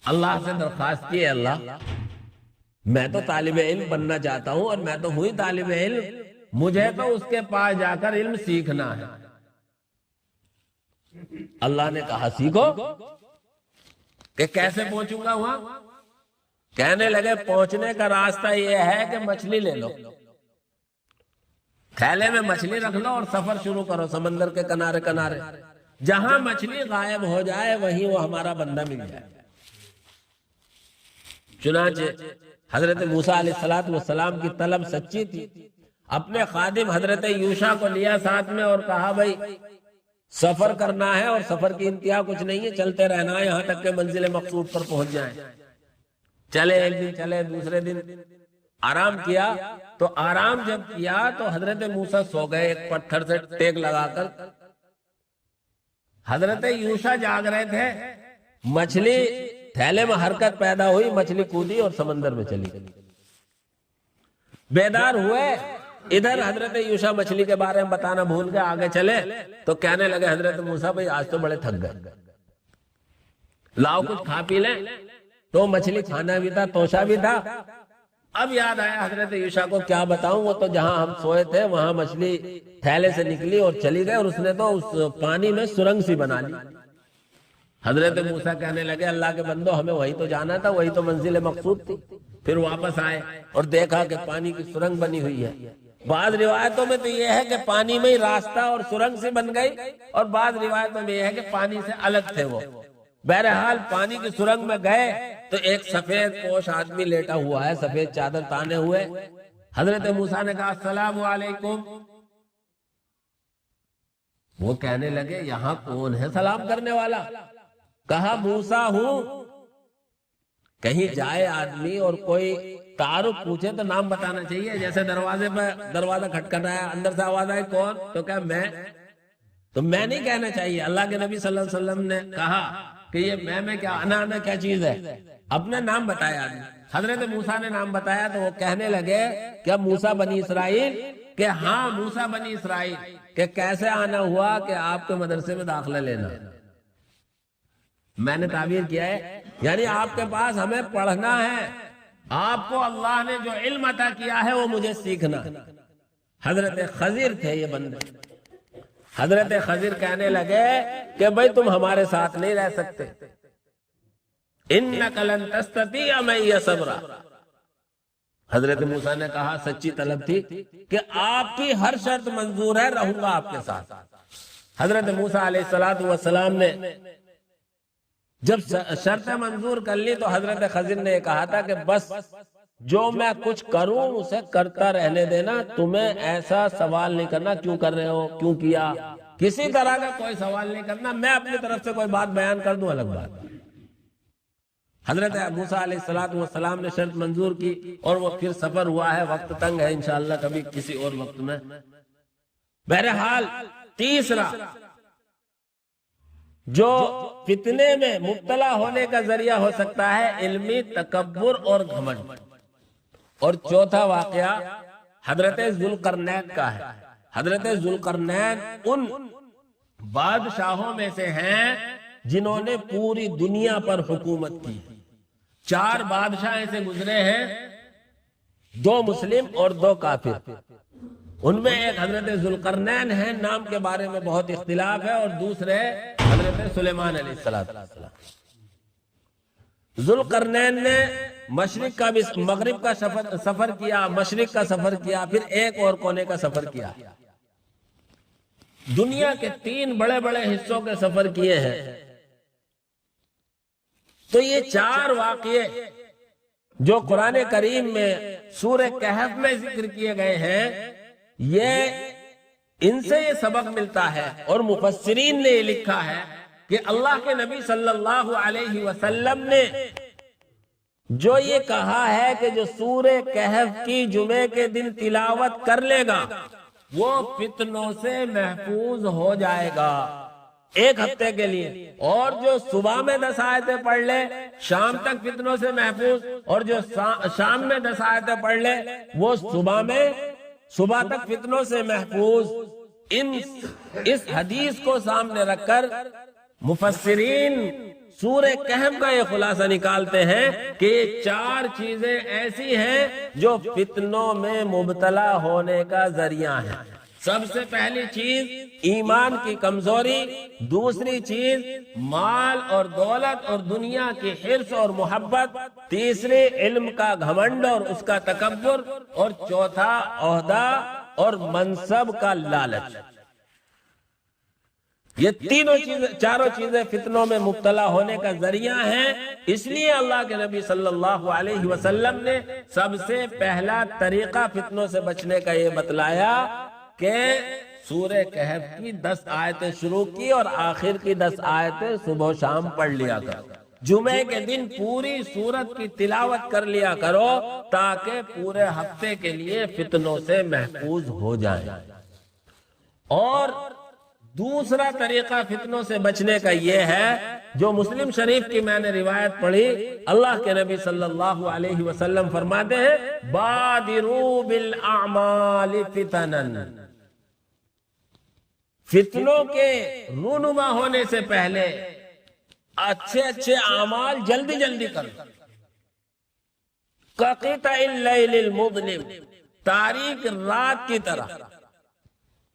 اللہ سے درخواست کی، اللہ میں تو طالب علم بننا چاہتا ہوں اور میں تو ہوئی طالب علم، مجھے تو اس کے پاس جا کر علم سیکھنا ہے۔ اللہ نے کہا سیکھو۔ کہ کیسے پہنچوں گا وہاں؟ کہنے لگے پہنچنے کا راستہ یہ ہے کہ مچھلی لے لو، تھیلے میں مچھلی رکھ لو اور سفر شروع کرو سمندر کے کنارے کنارے، جہاں مچھلی غائب ہو جائے وہیں وہ ہمارا بندہ مل جائے۔ چنانچہ حضرت موسیٰ علیہ السلام کی طلب سچی تھی، اپنے خادم حضرت یوشع کو لیا ساتھ میں اور کہا بھائی سفر کرنا ہے اور سفر کی انتہا کچھ نہیں ہے، چلتے رہنا ہے یہاں تک کہ منزل مقصود پر پہنچ جائیں۔ چلے، ایک دن چلے، دوسرے دن آرام کیا، تو آرام جب کیا تو حضرت موسیٰ سو گئے ایک پتھر سے ٹیک لگا کر۔ حضرت یوشع جاگ رہے تھے، مچھلی تھیلے میں حرکت پیدا ہوئی، مچھلی کودی اور سمندر میں چلی گئی۔ بیدار ہوئے، ادھر حضرت یوشع مچھلی کے بارے میں بتانا بھول گئے، آگے چلے تو کہنے لگے حضرت موسیٰ بھائی آج تو بڑے تھک گئے، لاؤ کچھ کھا پی لیں۔ تو مچھلی کھانا بھی تھا، توشا بھی تھا۔ اب یاد آیا حضرت یوشع کو، کیا بتاؤں، وہ تو جہاں ہم سوئے تھے وہاں مچھلی تھیلے سے نکلی اور چلی گئی، اور اس نے تو اس پانی میں سرنگ سی بنا لی۔ حضرت موسیٰ کہنے لگے اللہ کے بندو، ہمیں وہی تو جانا تھا، وہی تو منزل مقصود تھی۔ پھر واپس آئے اور دیکھا کہ پانی کی سرنگ بنی ہوئی ہے. بعض روایتوں میں تو یہ ہے کہ پانی میں ہی راستہ اور سرنگ سے بن گئی، اور بعض روایتوں میں یہ ہے کہ پانی سے الگ تھے وہ. بہرحال پانی کی سرنگ میں گئے تو ایک سفید پوش آدمی لیٹا ہوا ہے، سفید چادر تانے ہوئے. حضرت موسیٰ نے کہا السلام علیکم. وہ کہنے لگے یہاں کون ہے سلام کرنے والا؟ کہا موسیٰ ہوں. کہیں جائے آدمی اور کوئی تعارف پوچھے تو نام بتانا چاہیے. جیسے دروازے پہ دروازہ کھٹکھٹایا، اندر سے آواز آئی کون؟ تو کہا میں. تو میں نہیں کہنا چاہیے. اللہ کے نبی صلی اللہ علیہ وسلم نے کہا کہ یہ میں کیا انا کیا چیز ہے؟ اپنا نام بتایا آدمی. حضرت موسیٰ نے نام بتایا تو وہ کہنے لگے کیا موسیٰ بنی اسرائیل؟ کہ ہاں موسیٰ بنی اسرائیل. کہ کیسے آنا ہوا؟ کہ آپ کے مدرسے میں داخلہ لینا. میں نے تعبیر کیا ہے یعنی آپ کے پاس ہمیں پڑھنا ہے، آپ کو اللہ نے جو علم عطا کیا ہے وہ مجھے سیکھنا. حضرت خضر تھے یہ بندے. حضرت خضر کہنے لگے کہ بھئی تم ہمارے ساتھ نہیں رہ سکتے. اِنَّكَ لَن تَسْتَطِيعَ مَعِيَ صَبْرًا. حضرت موسیٰ نے کہا سچی طلب تھی کہ آپ کی ہر شرط منظور ہے، رہوں گا آپ کے ساتھ. حضرت موسیٰ علیہ السلام نے جب شرط منظور کر لی تو حضرت خضر نے کہا تھا کہ بس جو میں کچھ کروں اسے کرتا رہنے دینا، تمہیں ایسا سوال نہیں کرنا کیوں کر رہے ہو، کیوں کیا، کسی طرح کا کوئی سوال نہیں کرنا. میں اپنی طرف سے کوئی بات بیان کر دوں الگ بات. حضرت موسیٰ علیہ السلام نے شرط منظور کی اور وہ پھر سفر ہوا ہے. وقت تنگ ہے، انشاءاللہ کبھی کسی اور وقت میں. بہرحال تیسرا جو فتنے میں مبتلا ہونے کا ذریعہ ہو سکتا ہے علمی تکبر اور گھمنڈ. اور چوتھا واقعہ حضرت ذوالقرنین کا ہے. حضرت ذوالقرنین ان بادشاہوں میں سے ہیں جنہوں نے پوری دنیا پر حکومت کی. 4 بادشاہ ایسے گزرے ہیں، 2 مسلم اور 2 کافر. ان میں ایک حضرت ذوالقرنین ہیں، نام کے بارے میں بہت اختلاف ہے، اور دوسرے حضرت سلیمان علیہ السلام. ذوالقرنین نے مشرق کا بھی مغرب کا سفر کیا، مشرق کا سفر کیا، پھر ایک اور کونے کا سفر کیا. دنیا کے 3 بڑے بڑے حصوں کے سفر کیے ہیں. تو یہ 4 واقعے جو قرآن کریم میں سورہ کہف میں ذکر کیے گئے ہیں، ان سے یہ سبق ملتا ہے. اور مفسرین نے یہ لکھا ہے کہ اللہ کے نبی صلی اللہ علیہ وسلم نے جو یہ کہا ہے کہ جو سورہ کہف کی جمعے کے دن تلاوت کر لے گا وہ فتنوں سے محفوظ ہو جائے گا 1 ہفتے کے لیے. اور جو صبح میں 10 آیتیں پڑھ لے شام تک فتنوں سے محفوظ، اور جو شام میں 10 آیتیں پڑھ لے وہ صبح تک فتنوں سے محفوظ. اس حدیث کو سامنے رکھ کر مفسرین سورہ کہف کا یہ خلاصہ نکالتے ہیں کہ یہ 4 چیزیں ایسی ہیں جو فتنوں میں مبتلا ہونے کا ذریعہ ہیں. سب سے پہلی چیز ایمان کی کمزوری، دوسری چیز مال اور دولت اور دنیا کی حرص اور محبت، تیسری علم کا گھمنڈ اور اس کا تکبر، اور چوتھا عہدہ اور منصب کا لالچ. یہ 4 چیزیں فتنوں میں مبتلا ہونے کا ذریعہ ہیں. اس لیے اللہ کے نبی صلی اللہ علیہ وسلم نے سب سے پہلا طریقہ فتنوں سے بچنے کا یہ بتلایا کہ سورہ کہف کی 10 آیتیں شروع کی اور آخر کی 10 آیتیں صبح و شام پڑھ لیا کرو. جمعے کے دن پوری سورت کی تلاوت کر لیا کرو تاکہ پورے ہفتے کے لیے فتنوں سے محفوظ ہو جائیں. اور دوسرا طریقہ فتنوں سے بچنے کا یہ ہے جو مسلم شریف کی میں نے روایت پڑھی. اللہ کے نبی صلی اللہ علیہ وسلم فرماتے ہیں بادروا بالاعمال فتنا، فتنوں کے رونما ہونے سے پہلے اچھے اعمال جلدی کرو. کقطع اللیل المظلم، تاریک رات کی طرح.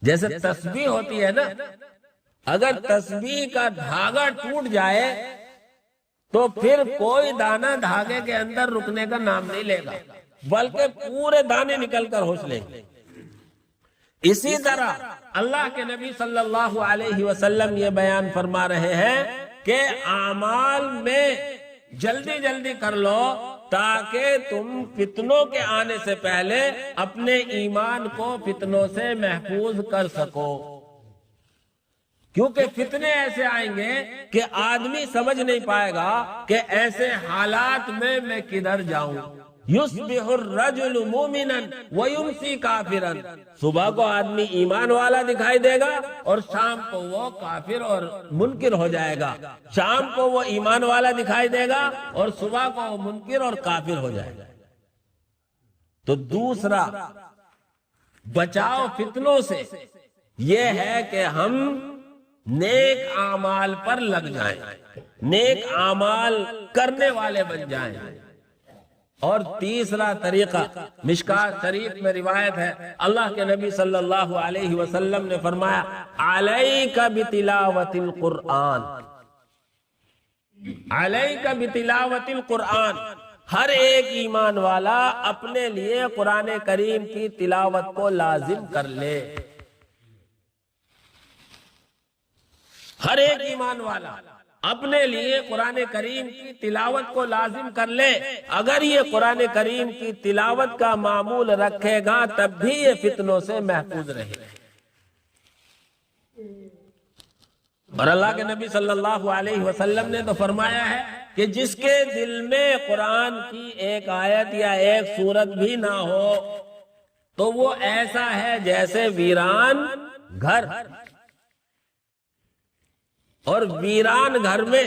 جیسے تسبیح ہوتی ہے نا، اگر تسبیح کا دھاگا ٹوٹ جائے تو پھر کوئی دانہ دھاگے کے اندر رکنے کا نام نہیں لے گا، بلکہ پورے دانے نکل کر ہوش لیں گے۔ اسی طرح اللہ کے نبی صلی اللہ علیہ وسلم یہ بیان فرما رہے ہیں کہ اعمال میں جلدی جلدی کر لو تاکہ تم فتنوں کے آنے سے پہلے اپنے ایمان کو فتنوں سے محفوظ کر سکو، کیونکہ فتنے ایسے آئیں گے کہ آدمی سمجھ نہیں پائے گا کہ ایسے حالات میں کدھر جاؤں۔ یصبح الرجل مومنا ویمسی کافرا، صبح کو آدمی ایمان والا دکھائی دے گا اور شام کو وہ کافر اور منکر ہو جائے گا، شام کو وہ ایمان والا دکھائی دے گا اور صبح کو وہ منکر اور کافر ہو جائے گا۔ تو دوسرا بچاؤ فتنوں سے یہ ہے کہ ہم نیک اعمال پر لگ جائیں، نیک اعمال کرنے والے بن جائیں۔ اور تیسرا طریقہ مشکات شریف میں روایت ہے، اللہ کے نبی صلی اللہ علیہ وسلم نے فرمایا علیک بتلاوت القرآن، علیک بتلاوت القرآن، ہر ایک ایمان والا اپنے لیے قرآن کریم کی تلاوت کو لازم کر لے۔ ہر ایک ایمان والا اپنے لیے قرآن کریم کی تلاوت کو لازم کر لے۔ اگر یہ قرآن کریم کی تلاوت کا معمول رکھے گا تب بھی یہ فتنوں سے محفوظ رہے گا۔ اور اللہ کے نبی صلی اللہ علیہ وسلم نے تو فرمایا ہے کہ جس کے دل میں قرآن کی ایک آیت یا ایک سورت بھی نہ ہو تو وہ ایسا ہے جیسے ویران گھر، اور ویران گھر میں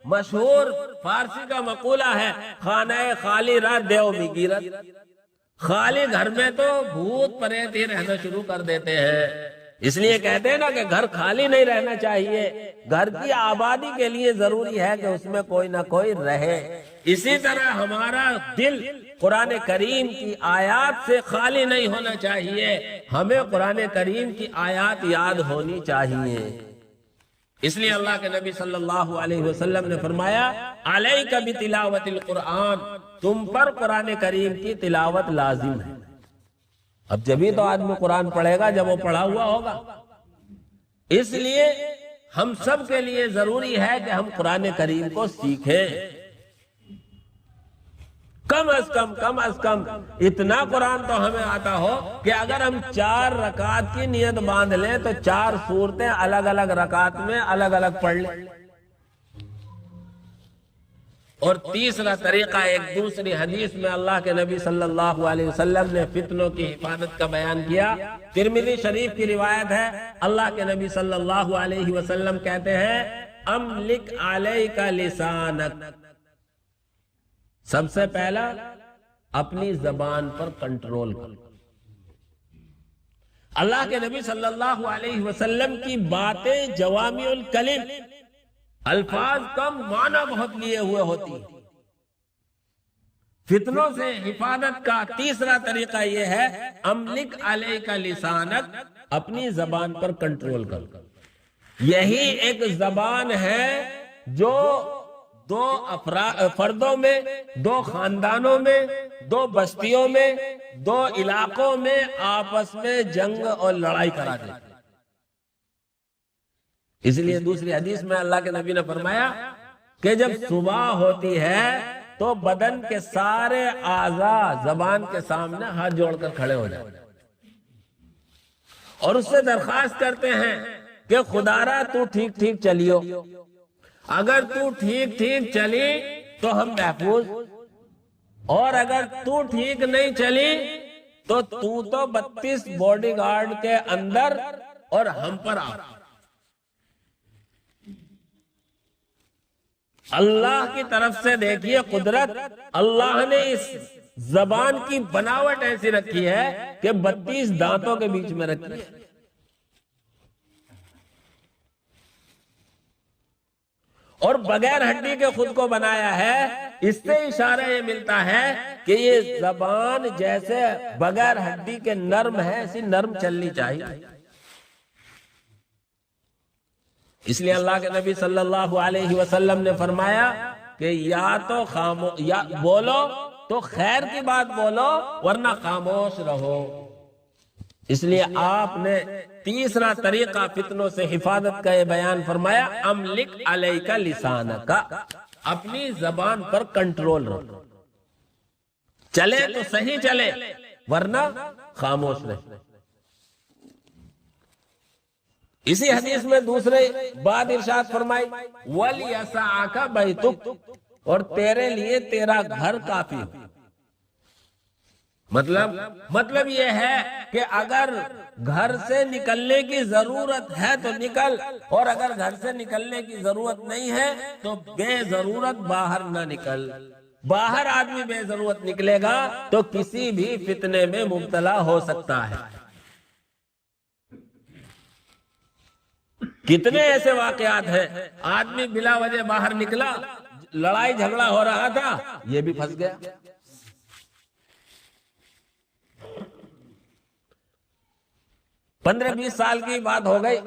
مشہور فارسی کا مقولہ ہے خانہ خالی رات دیو بھی گیرت، خالی گھر میں تو بھوت پریت ہی رہنا شروع کر دیتے ہیں۔ اس لیے کہتے ہیں نا کہ گھر خالی نہیں رہنا چاہیے، گھر کی آبادی کے لیے ضروری ہے کہ اس میں کوئی نہ کوئی رہے۔ اسی طرح ہمارا دل قرآن کریم کی آیات سے خالی نہیں ہونا چاہیے، ہمیں قرآن کریم کی آیات یاد ہونی چاہیے۔ اس لیے اللہ کے نبی صلی اللہ علیہ وسلم نے فرمایا علیک بتلاوت القرآن، تم پر قرآن کریم کی تلاوت لازم ہے۔ اب جبھی تو آدمی قرآن پڑھے گا جب وہ پڑھا ہوا ہوگا۔ اس لیے ہم سب کے لیے ضروری ہے کہ ہم قرآن کریم کو سیکھیں، کم از کم اتنا قرآن تو ہمیں آتا ہو کہ اگر ہم 4 رکعت کی نیت باندھ لیں تو 4 سورتیں الگ الگ رکعت میں الگ الگ پڑھ لیں۔ اور تیسرا طریقہ ایک دوسری حدیث میں اللہ کے نبی صلی اللہ علیہ وسلم نے فتنوں کی حفاظت کا بیان کیا، ترمذی شریف کی روایت ہے، اللہ کے نبی صلی اللہ علیہ وسلم کہتے ہیں املک علیک لسانک، سب سے پہلا اپنی زبان پر کنٹرول کر۔ اللہ کے نبی صلی اللہ علیہ وسلم کی باتیں جوامع الکلم، الفاظ کم معنی بہت لیے ہوئے ہوتی ہیں۔ فتنوں سے حفاظت کا تیسرا طریقہ یہ ہے املک علیک لسانک، اپنی زبان پر کنٹرول کر۔ یہی ایک زبان ہے جو 2 فردوں میں، 2 خاندانوں میں، 2 بستیوں میں، 2 علاقوں میں آپس میں جنگ اور لڑائی کرا دیتی۔ اس لیے دوسری حدیث میں اللہ کے نبی نے فرمایا کہ جب صبح ہوتی ہے تو بدن کے سارے اعضاء زبان کے سامنے ہاتھ جوڑ کر کھڑے ہو جاتے اور اس سے درخواست کرتے ہیں کہ خدارا تو ٹھیک ٹھیک چلیو، اگر تو ٹھیک ٹھیک چلی تو ہم محفوظ، اور اگر تو ٹھیک نہیں چلی تو 32 باڈی گارڈ کے اندر اور ہم پر آ۔ اللہ کی طرف سے دیکھیے قدرت، اللہ نے اس زبان کی بناوٹ ایسی رکھی ہے کہ 32 دانتوں کے بیچ میں رکھی ہے، اور بغیر ہڈی کے خود کو بنایا ہے۔ اس سے اشارہ یہ ملتا ہے کہ یہ زبان جیسے بغیر ہڈی کے نرم ہے، ایسی نرم چلنی چاہیے۔ اس لیے اللہ کے نبی صلی اللہ علیہ وسلم نے فرمایا کہ یا تو یا بولو تو خیر کی بات بولو ورنہ خاموش رہو۔ اس لیے آپ نے تیسرا طریقہ فتنوں سے حفاظت کا یہ بیان فرمایا، املک علیک لسانک، اپنی زبان پر کنٹرول رکھو، چلے تو صحیح چلے ورنہ خاموش رہے۔ اسی حدیث میں دوسرے بات ارشاد فرمائی، وَلْيَسَعَكَ بَيْتُكَ، اور تیرے لیے تیرا گھر کافی ہو۔ مطلب یہ ہے کہ اگر گھر سے نکلنے کی ضرورت ہے تو نکل، اور اگر گھر سے نکلنے کی ضرورت نہیں ہے تو بے ضرورت باہر نہ نکل۔ باہر آدمی بے ضرورت نکلے گا تو کسی بھی فتنے میں مبتلا ہو سکتا ہے۔ کتنے ایسے واقعات ہیں، آدمی بلا وجہ باہر نکلا، لڑائی جھگڑا ہو رہا تھا، یہ بھی پھنس گیا۔ 15-20 سال کی بات ہو گئی،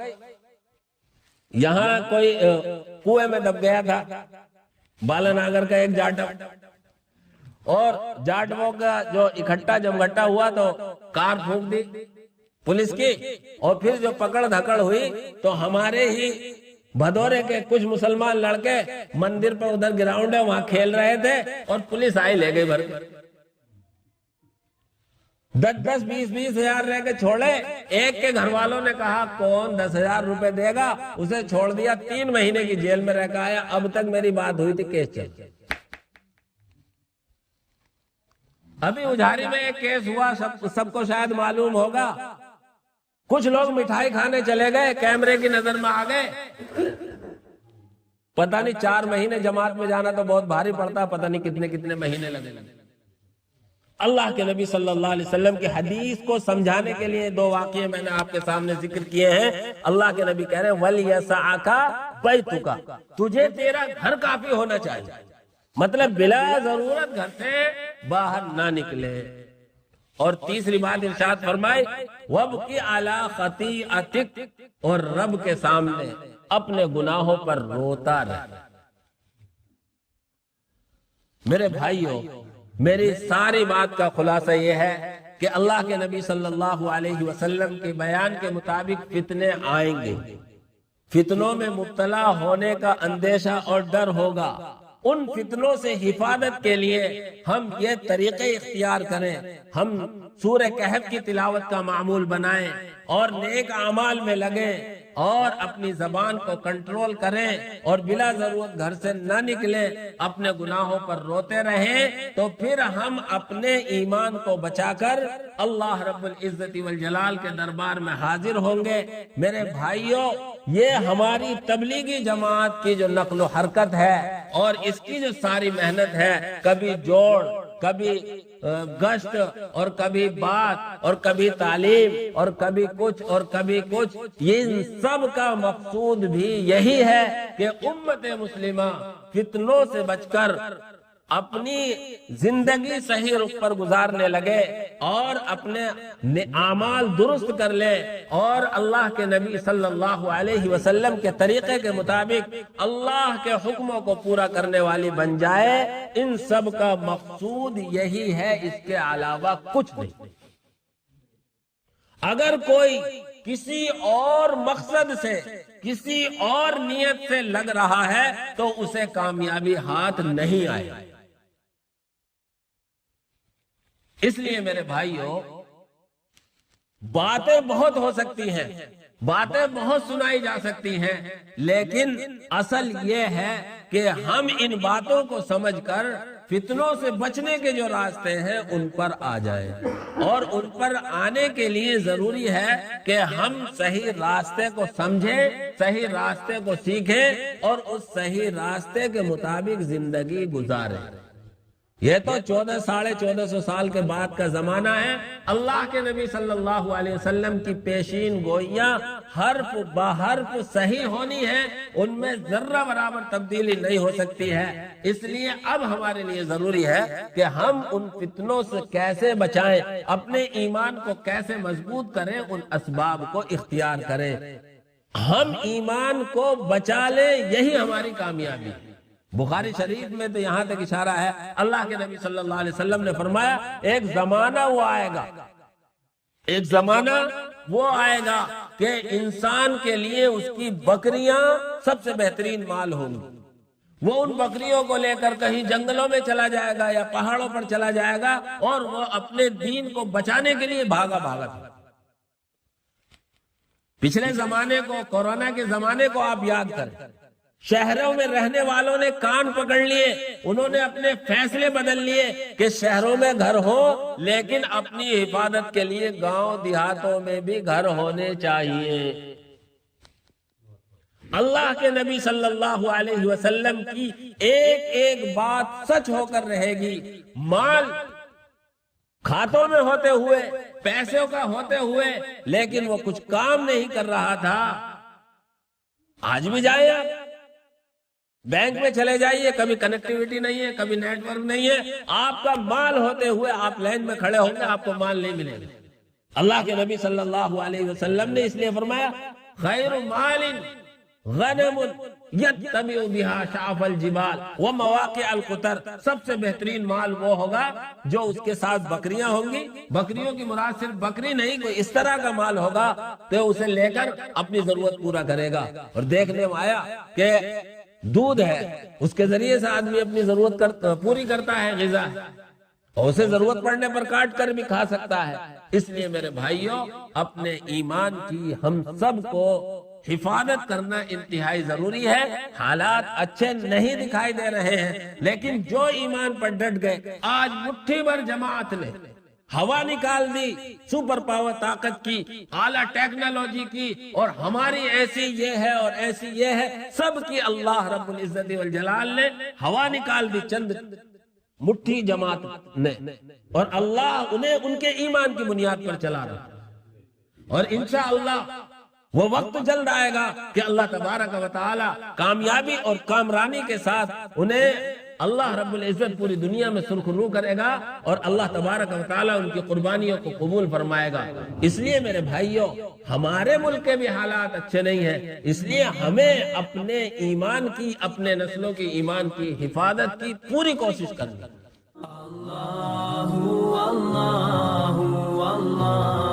یہاں کوئی کنویں میں دب گیا تھا، بالاناگر کا ایک جاٹو، اور جاٹووں کا جو اکٹھا جمگٹا ہوا تو کار پھونک دی پولیس کی، اور پھر جو پکڑ دھکڑ ہوئی تو ہمارے ہی بھدورے کے کچھ مسلمان لڑکے مندر پر ادھر گراؤنڈ ہے وہاں کھیل رہے تھے، اور پولیس آئی لے گئی بھر کے۔ 10-10, 20-20 ہزار رہ کے چھوڑے۔ ایک کے گھر والوں نے کہا کون 10,000 روپے دے گا، اسے چھوڑ دیا، 3 مہینے کی جیل میں رہ کے آیا۔ اب تک میری بات ہوئی تھی، کیس چل گیا۔ ابھی اجھاری میں ایک کیس ہوا، سب کو شاید معلوم ہوگا، کچھ لوگ مٹھائی کھانے چلے گئے، کیمرے کی نظر میں آ گئے، پتہ نہیں 4 مہینے جماعت میں جانا تو بہت بھاری پڑتا، پتہ نہیں کتنے مہینے لگے۔ اللہ کے نبی صلی اللہ علیہ وسلم کی حدیث کو سمجھانے کے لیے 2 واقعے میں نے آپ کے سامنے ذکر کیے ہیں۔ اللہ کے نبی کہہ رہے ہیں وَلْيَسَعَكَ بَيْتُكَ، تجھے تیرا گھر کافی ہونا چاہیے، مطلب بلا ضرورت گھر سے باہر نہ نکلے۔ اور تیسری بات ارشاد فرمائے وَابْكِ عَلَىٰ خَطِيئَتِكَ، اور رب کے سامنے اپنے گناہوں پر روتا رہے۔ میرے بھائیوں، میری ساری بات کا خلاصہ یہ ہے کہ اللہ کے نبی صلی اللہ علیہ وسلم کے بیان کے مطابق فتنے آئیں گے، فتنوں میں مبتلا ہونے کا اندیشہ اور ڈر ہوگا۔ ان فتنوں سے حفاظت کے لیے ہم یہ طریقے اختیار کریں، ہم سورہ کہف کی تلاوت کا معمول بنائیں اور نیک اعمال میں لگیں اور اپنی زبان کو کنٹرول کریں اور بلا ضرورت گھر سے نہ نکلیں، اپنے گناہوں پر روتے رہیں، تو پھر ہم اپنے ایمان کو بچا کر اللہ رب العزت والجلال کے دربار میں حاضر ہوں گے۔ میرے بھائیوں، یہ ہماری تبلیغی جماعت کی جو نقل و حرکت ہے اور اس کی جو ساری محنت ہے، کبھی جوڑ، کبھی گشت، اور کبھی بات، اور کبھی تعلیم، اور کبھی کچھ اور کبھی کچھ، یہ سب کا مقصود بھی یہی ہے کہ امت مسلمہ فتنوں سے بچ کر اپنی زندگی صحیح رخ پر گزارنے لگے اور اپنے اعمال درست کر لے اور اللہ کے نبی صلی اللہ علیہ وسلم کے طریقے کے مطابق اللہ کے حکموں کو پورا کرنے والی بن جائے۔ ان سب کا مقصود یہی ہے، اس کے علاوہ کچھ نہیں۔ اگر کوئی کسی اور مقصد سے، کسی اور نیت سے لگ رہا ہے تو اسے کامیابی ہاتھ نہیں آئے۔ اس لیے میرے بھائیوں، باتیں بہت ہو سکتی ہیں، باتیں بہت سنائی جا سکتی ہیں، لیکن اصل یہ ہے کہ ہم ان باتوں کو سمجھ کر فتنوں سے بچنے کے جو راستے ہیں ان پر آ جائیں، اور ان پر آنے کے لیے ضروری ہے کہ ہم صحیح راستے کو سمجھیں، صحیح راستے کو سیکھیں اور اس صحیح راستے کے مطابق زندگی گزاریں۔ یہ تو 1400 سال کے بعد کا زمانہ ہے۔ اللہ کے نبی صلی اللہ علیہ وسلم کی پیشین گوئیاں حرف بحرف صحیح ہونی ہے، ان میں ذرہ برابر تبدیلی نہیں ہو سکتی ہے۔ اس لیے اب ہمارے لیے ضروری ہے کہ ہم ان فتنوں سے کیسے بچائیں، اپنے ایمان کو کیسے مضبوط کریں، ان اسباب کو اختیار کریں۔ ہم ایمان کو بچا لیں، یہی ہماری کامیابی ہے۔ بخاری شریف میں تو یہاں تک اشارہ ہے، اللہ کے نبی صلی اللہ علیہ وسلم نے فرمایا ایک زمانہ وہ آئے گا، ایک زمانہ وہ آئے گا کہ انسان کے لیے اس کی بکریاں سب سے بہترین مال ہوں گی۔ وہ ان بکریوں کو لے کر کہیں جنگلوں میں چلا جائے گا یا پہاڑوں پر چلا جائے گا اور وہ اپنے دین کو بچانے کے لیے بھاگا تھا۔ پچھلے زمانے کو، کورونا کے زمانے کو آپ یاد کریں، شہروں میں رہنے والوں نے کان پکڑ لیے، انہوں نے اپنے فیصلے بدل لیے کہ شہروں میں گھر ہو لیکن اپنی حفاظت کے لیے گاؤں دیہاتوں میں بھی گھر ہونے چاہیے۔ اللہ کے نبی صلی اللہ علیہ وسلم کی ایک ایک بات سچ ہو کر رہے گی۔ مال کھاتوں میں ہوتے ہوئے، پیسوں کا ہوتے ہوئے، لیکن وہ کچھ کام نہیں کر رہا تھا۔ آج بھی جائیں آپ بینک میں چلے جائیے، کبھی کنیکٹیویٹی نہیں ہے، کبھی نیٹ ورک نہیں ہے، آپ کا مال ہوتے ہوئے آپ لائن میں کھڑے ہوں گے، آپ کو مال نہیں ملے گا۔ اللہ کے نبی صلی اللہ علیہ وسلم نے اس لیے فرمایا خیر مال غنم یتبع بها شعف الجبال ومواقع القطر، سب سے بہترین مال وہ ہوگا جو اس کے ساتھ بکریاں ہوں گی۔ بکریوں کی مراد صرف بکری نہیں، کوئی اس طرح کا مال ہوگا تو اسے لے کر اپنی ضرورت پورا کرے گا۔ اور دیکھنے میں آیا کہ دودھ ہے، اس کے ذریعے سے آدمی اپنی ضرورت پوری کرتا ہے، غذا ہے، اور اسے ضرورت پڑنے پر کاٹ کر بھی کھا سکتا ہے۔ اس لیے میرے بھائیوں، اپنے ایمان کی ہم سب کو حفاظت کرنا انتہائی ضروری ہے۔ حالات اچھے نہیں دکھائی دے رہے ہیں، لیکن جو ایمان پر ڈٹ گئے، آج مٹھی بھر جماعت نے ہوا نکال دی سپر پاور طاقت کی، اعلیٰ ٹیکنالوجی کی، اور ہماری ایسی یہ ہے اور ایسی یہ ہے، سب کی اللہ رب العزت والجلال نے ہوا نکال دی چند مٹھی جماعت نے، اور اللہ انہیں ان کے ایمان کی بنیاد پر چلا رہا ہے۔ اور انشاءاللہ وہ وقت جلد آئے گا کہ اللہ تبارک و تعالی کامیابی اور کامرانی کے ساتھ انہیں اللہ رب العزت پوری دنیا میں سرخرو کرے گا، اور اللہ تبارک و تعالی ان کی قربانیوں کو قبول فرمائے گا۔ اس لیے میرے بھائیوں، ہمارے ملک کے بھی حالات اچھے نہیں ہیں، اس لیے ہمیں اپنے ایمان کی، اپنے نسلوں کی ایمان کی حفاظت کی پوری کوشش کرنی۔ اللہ اللہ اللہ